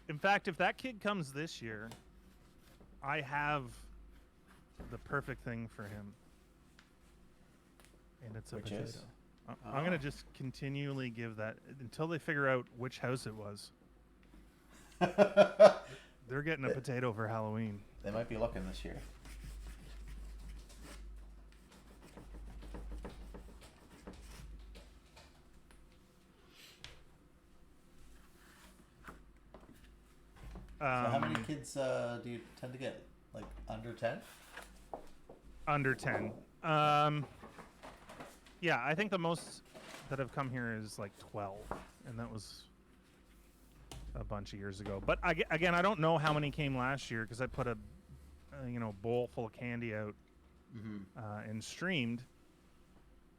In fact, if that kid comes this year, I have the perfect thing for him. And it's a Which potato. is? I'm going to just continually give that until they figure out which house it was. They're getting a potato for Halloween. They might be looking this year. So how many kids do you tend to get? Like under 10? Under 10. Yeah, I think the most that have come here is like 12, and that was a bunch of years ago. But again, I don't know how many came last year because I put a bowl full of candy out and streamed,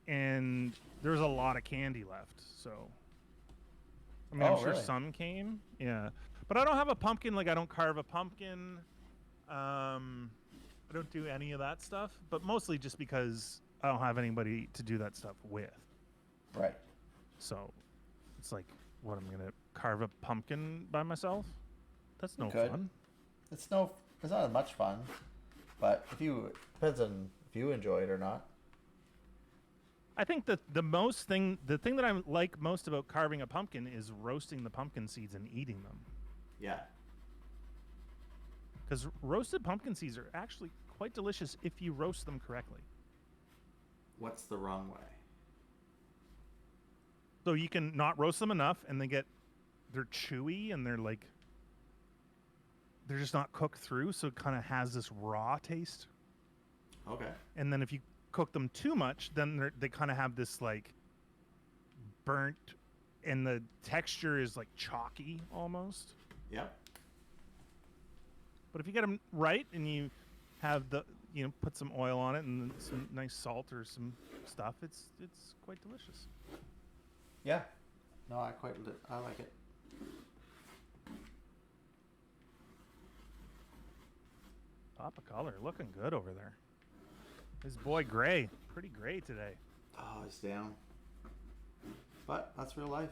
and there was a lot of candy left. So I mean, I'm sure really? some came. Yeah, but I don't have a pumpkin. Like I don't carve a pumpkin. I don't do any of that stuff, but mostly just because I don't have anybody to do that stuff with. Right. So it's like, what, I'm going to carve a pumpkin by myself? That's no Could. fun. It's not as much fun, but depends on if you enjoy it or not. I think that the thing that I like most about carving a pumpkin is roasting the pumpkin seeds and eating them. Yeah. Because roasted pumpkin seeds are actually quite delicious if you roast them correctly. What's the wrong way? So you can not roast them enough, and they're chewy, and they're just not cooked through, so it kind of has this raw taste. Okay. And then if you cook them too much, then they kind of have this like burnt, and the texture is like chalky almost. Yep. But if you get them right and you have put some oil on it and some nice salt or some stuff, it's quite delicious. Yeah. No, I like it. Papa Color looking good over there. His boy Gray, pretty gray today. Oh, he's down. But that's real life.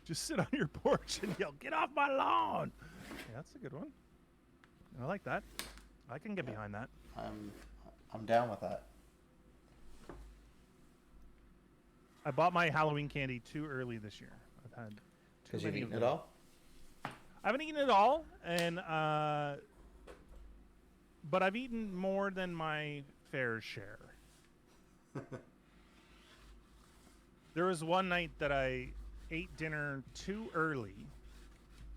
Just sit on your porch and yell, "Get off my lawn!" Yeah, that's a good one. I like that. I can get behind that. I'm down with that. I bought my Halloween candy too early this year. I've had Because you've eaten it all? I haven't eaten it all, and but I've eaten more than my fair share. There was one night that I ate dinner too early,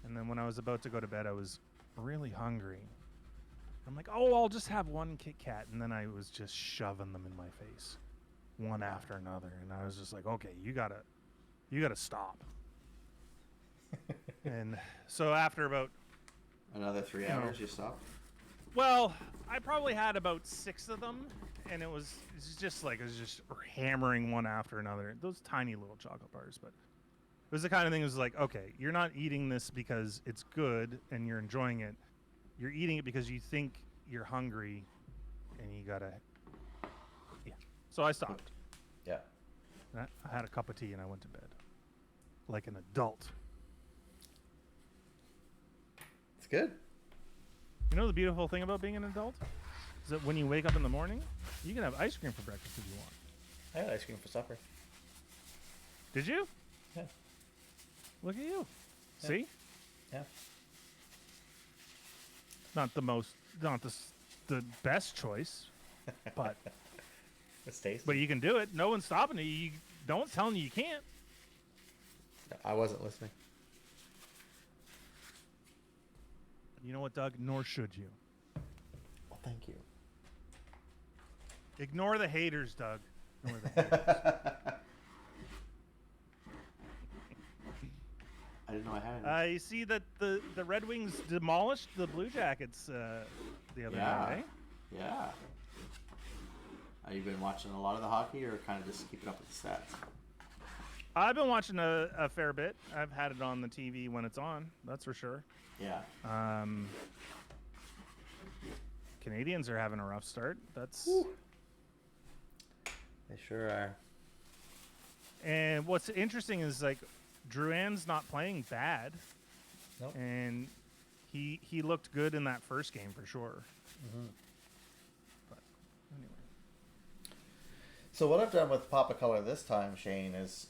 and then when I was about to go to bed, I was really hungry. I'm like, oh, I'll just have one Kit Kat, and then I was just shoving them in my face, one after another, and I was just like, okay, you gotta stop. And so after about another 3 hours, you stopped? Well, I probably had about 6 of them, and it was just hammering one after another. Those tiny little chocolate bars, but it was the kind of thing that was like, okay, you're not eating this because it's good and you're enjoying it. You're eating it because you think you're hungry, and you gotta, yeah. So I stopped. Yeah. And I had a cup of tea and I went to bed, like an adult. It's good. You know the beautiful thing about being an adult is that when you wake up in the morning, you can have ice cream for breakfast if you want. I had ice cream for supper. Did you? Yeah. Look at you. Yeah. See? Yeah. Not the best choice, but It's tasty. but you can do it. No one's stopping you. No one's telling you can't. I wasn't listening. You know what, Doug? Nor should you. Well, thank you. Ignore the haters, Doug. Ignore the haters. I didn't know I had any. You see that the Red Wings demolished the Blue Jackets the other night, eh? Yeah. Have you been watching a lot of the hockey, or kind of just keeping up with the stats? I've been watching a fair bit. I've had it on the TV when it's on. That's for sure. Yeah. Canadians are having a rough start. That's Woo. They sure are. And what's interesting is like Drouin's not playing bad. Nope. And he looked good in that first game for sure. Mm-hmm. But anyway. So what I've done with Papa Color this time, Shane, is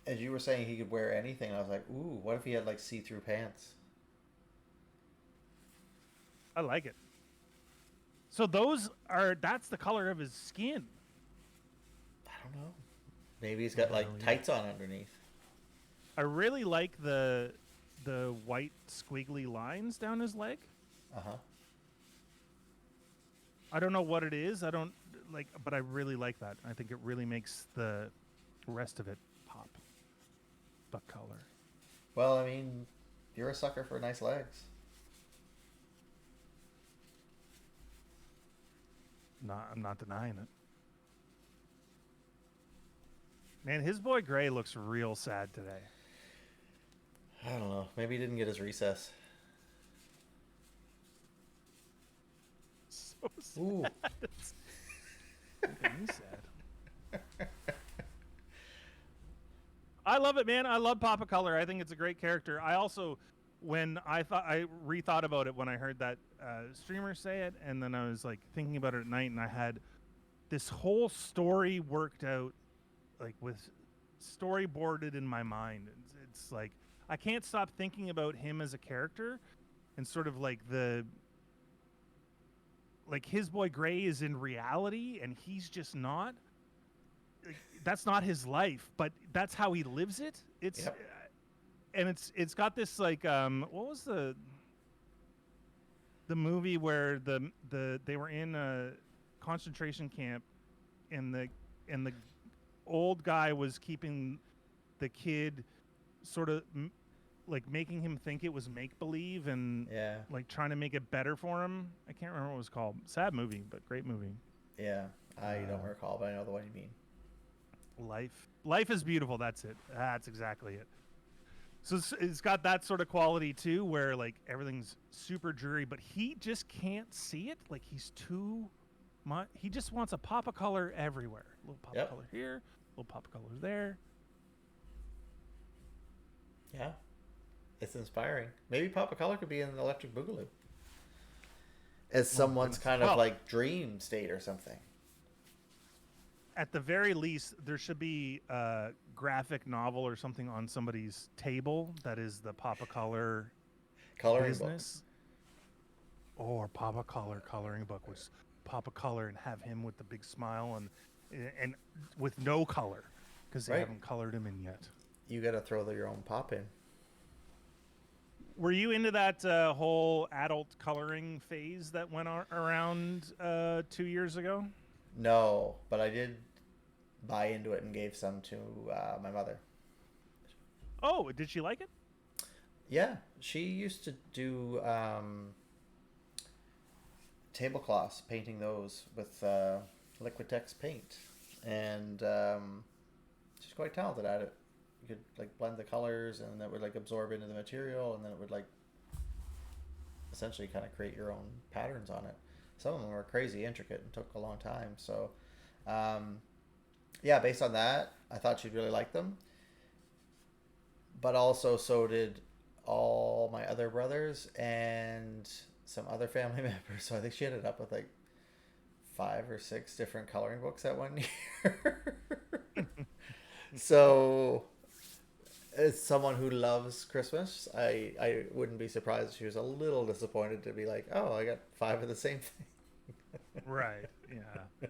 as you were saying, he could wear anything. I was like, ooh, what if he had like see-through pants? I like it. So that's the color of his skin. I don't know. Maybe he's got like tights on underneath. I really like the white squiggly lines down his leg. Uh-huh. I don't know what it is. I don't like, but I really like that. I think it really makes the rest of it pop. The color. Well, I mean, you're a sucker for nice legs. I'm not denying it. Man, his boy Gray looks real sad today. I don't know. Maybe he didn't get his recess. So sad. Ooh. Making me sad. I love it, man. I love Papa Color. I think it's a great character. I also, when I rethought about it when I heard that streamer say it, and then I was like thinking about it at night, and I had this whole story worked out, like with storyboarded in my mind. It's like I can't stop thinking about him as a character, and sort of like his boy Gray is in reality, and he's just not. That's not his life, but that's how he lives it. It's Yep. and it's got this like what was the movie where they were in a concentration camp, and the old guy was keeping the kid sort of like making him think it was make believe, and Yeah. like trying to make it better for him. I can't remember what it was called. Sad movie, but great movie. Yeah. I don't recall, but I know the one you mean. Life is beautiful. That's it. That's exactly it. So it's got that sort of quality too, where like everything's super dreary, but he just can't see it. Like he's too much. He just wants a pop of color everywhere. A little pop of color here, a little pop of color there. Yeah. It's inspiring. Maybe Pop of Color could be in the Electric Boogaloo. As someone's kind of like dream state or something. At the very least, there should be a graphic novel or something on somebody's table that is the Papa Color Coloring business. Or Papa Color coloring book, which Papa Color and have him with the big smile and with no color because they haven't colored him in yet. You got to throw your own pop in. Were you into that whole adult coloring phase that went around 2 years ago? No, but I did buy into it and gave some to my mother. Oh, did she like it? Yeah, she used to do tablecloths, painting those with Liquitex paint, and she's quite talented at it. You could like blend the colors, and that would like absorb into the material, and then it would like essentially kind of create your own patterns on it. Some of them were crazy intricate and took a long time. So, yeah, based on that, I thought she'd really like them. But also, so did all my other brothers and some other family members. So I think she ended up with like 5 or 6 different coloring books that one year. So, as someone who loves Christmas, I wouldn't be surprised if she was a little disappointed to be like, oh, I got 5 of the same thing. Right. Yeah.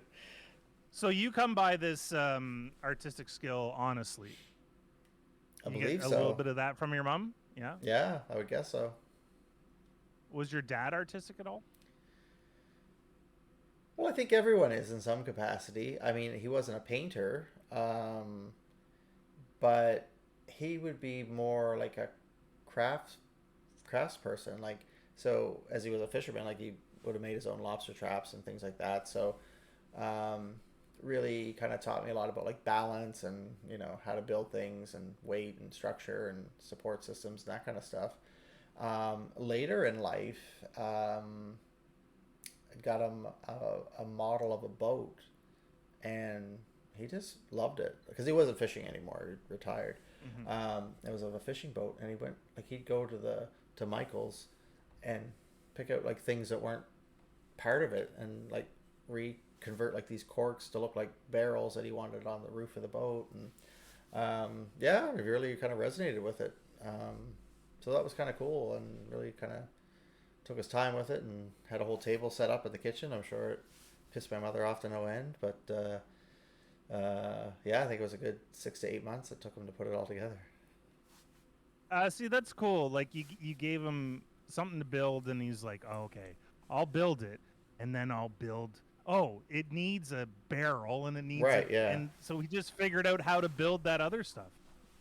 So you come by this artistic skill honestly. I You believe get a so. little bit of that from your mom? Yeah. Yeah, I would guess so. Was your dad artistic at all? Well, I think everyone is in some capacity. I mean, he wasn't a painter, but he would be more like a crafts person. Like, so as he was a fisherman, like he would have made his own lobster traps and things like that. So, really kind of taught me a lot about like balance and, you know, how to build things and weight and structure and support systems and that kind of stuff. Later in life, I got him a model of a boat, and he just loved it because he wasn't fishing anymore. He retired. It was of a fishing boat, and he went like he'd go to Michael's and pick out like things that weren't part of it, and like reconvert like these corks to look like barrels that he wanted on the roof of the boat, and yeah, he really kind of resonated with it. So that was kind of cool, and really kind of took his time with it, and had a whole table set up at the kitchen. I'm sure it pissed my mother off to no end, but yeah, I think it was a good 6 to 8 months it took him to put it all together. See, that's cool. Like you gave him something to build, and he's like, oh, okay, I'll build it, and then I'll build. Oh, it needs a barrel, and it needs yeah. And so he just figured out how to build that other stuff.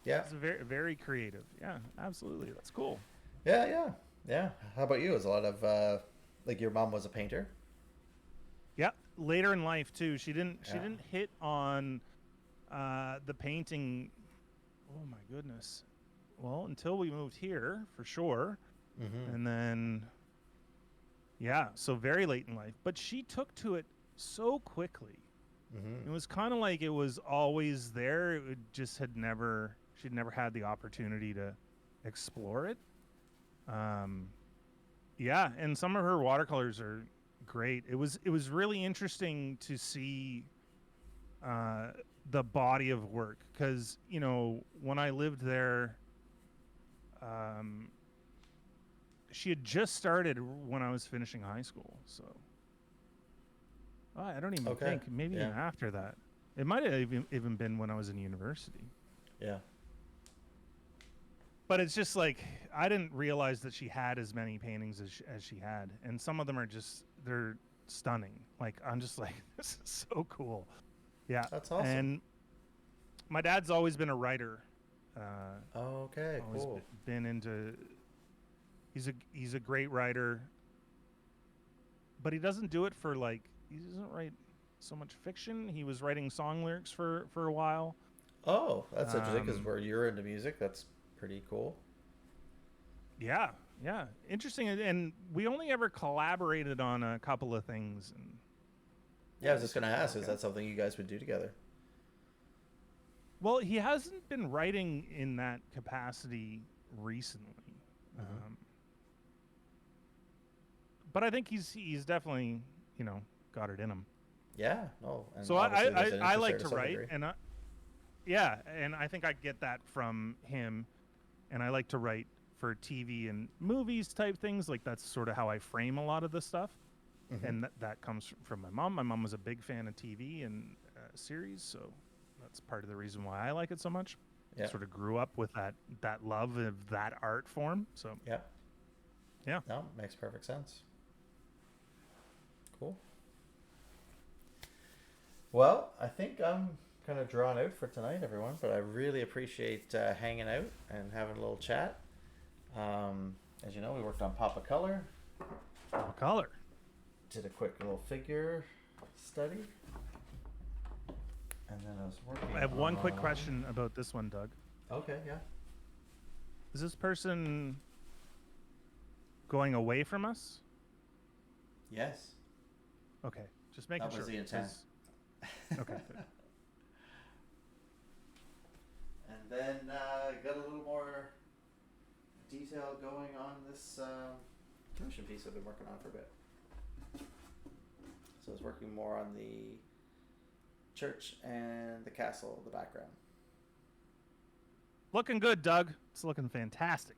Yeah, it's very very creative. Yeah, absolutely, that's cool. Yeah. How about you? Is a lot of like your mom was a painter? Yeah, later in life too. She didn't hit on the painting. Oh my goodness. Well, until we moved here, for sure. And then, yeah, so very late in life. But she took to it so quickly. It was kind of like it was always there. It just she'd never had the opportunity to explore it. Yeah, and some of her watercolors are great. It was really interesting to see the body of work, because, you know, when I lived there, she had just started when I was finishing high school, so I don't even think maybe even after that. It might have even been when I was in university. Yeah. But it's just like I didn't realize that she had as many paintings as she had, and some of them are just they're stunning. Like I'm just like this is so cool. Yeah, That's awesome. and my dad's always been a writer. Okay, Always cool. been into. He's a great writer, but he doesn't do it for like he doesn't write so much fiction. He was writing song lyrics for a while. Oh, that's interesting because Um, where you're into music, that's pretty cool. Yeah, yeah, interesting. And we only ever collaborated on a couple of things. And Yeah, I was just gonna ask, is okay. that something you guys would do together? Well, he hasn't been writing in that capacity recently, Hmm. um, but I think he's definitely got it in him. Yeah, no, and So obviously there's an I interest like there to to some write, degree. and yeah, and I think I get that from him, and I like to write for TV and movies type things. Like that's sort of how I frame a lot of this stuff. Hmm. And that comes from my mom. My mom was a big fan of TV and series, so that's part of the reason why I like it so much. Yeah, Sort of grew up with that love of that art form. So yeah, yeah, no, makes perfect sense. Cool. Well, I think I'm kind of drawn out for tonight, everyone, but I really appreciate hanging out and having a little chat. As you know, we worked on Pop of Color, what color? did a quick little figure study, and then I was working I have one quick on. question about this one, Doug. Okay, yeah. Is this person going away from us? Yes, Okay, just making that sure. was the intent. 'Cause- Okay, good. And then got a little more detail going on this commission piece I've been working on for a bit. So I was working more on the church and the castle in the background. Looking good, Doug. It's looking fantastic.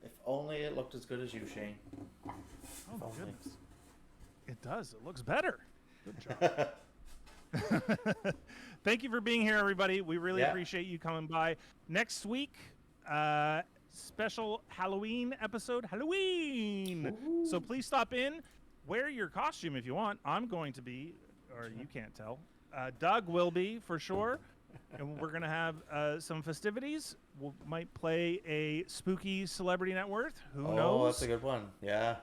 If only it looked as good as you, Shane. Oh my Only. goodness. It does. It looks better. Good job. Thank you for being here, everybody. We really Yeah. appreciate you coming by. Next week, special Halloween episode. Halloween. Woohoo. So please stop in. Wear your costume if you want. I'm going to be, or you can't tell. Doug will be for sure. And we're going to have some festivities. We might play a spooky celebrity net worth. Who Oh, knows? that's a good one. Yeah.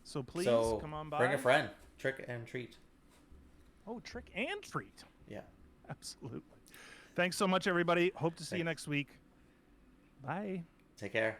So please So come on by. bring a friend. Trick and treat. Oh, trick and treat. Yeah. Absolutely. Thanks so much, everybody. Hope to see you Thanks. next week. Bye. Take care.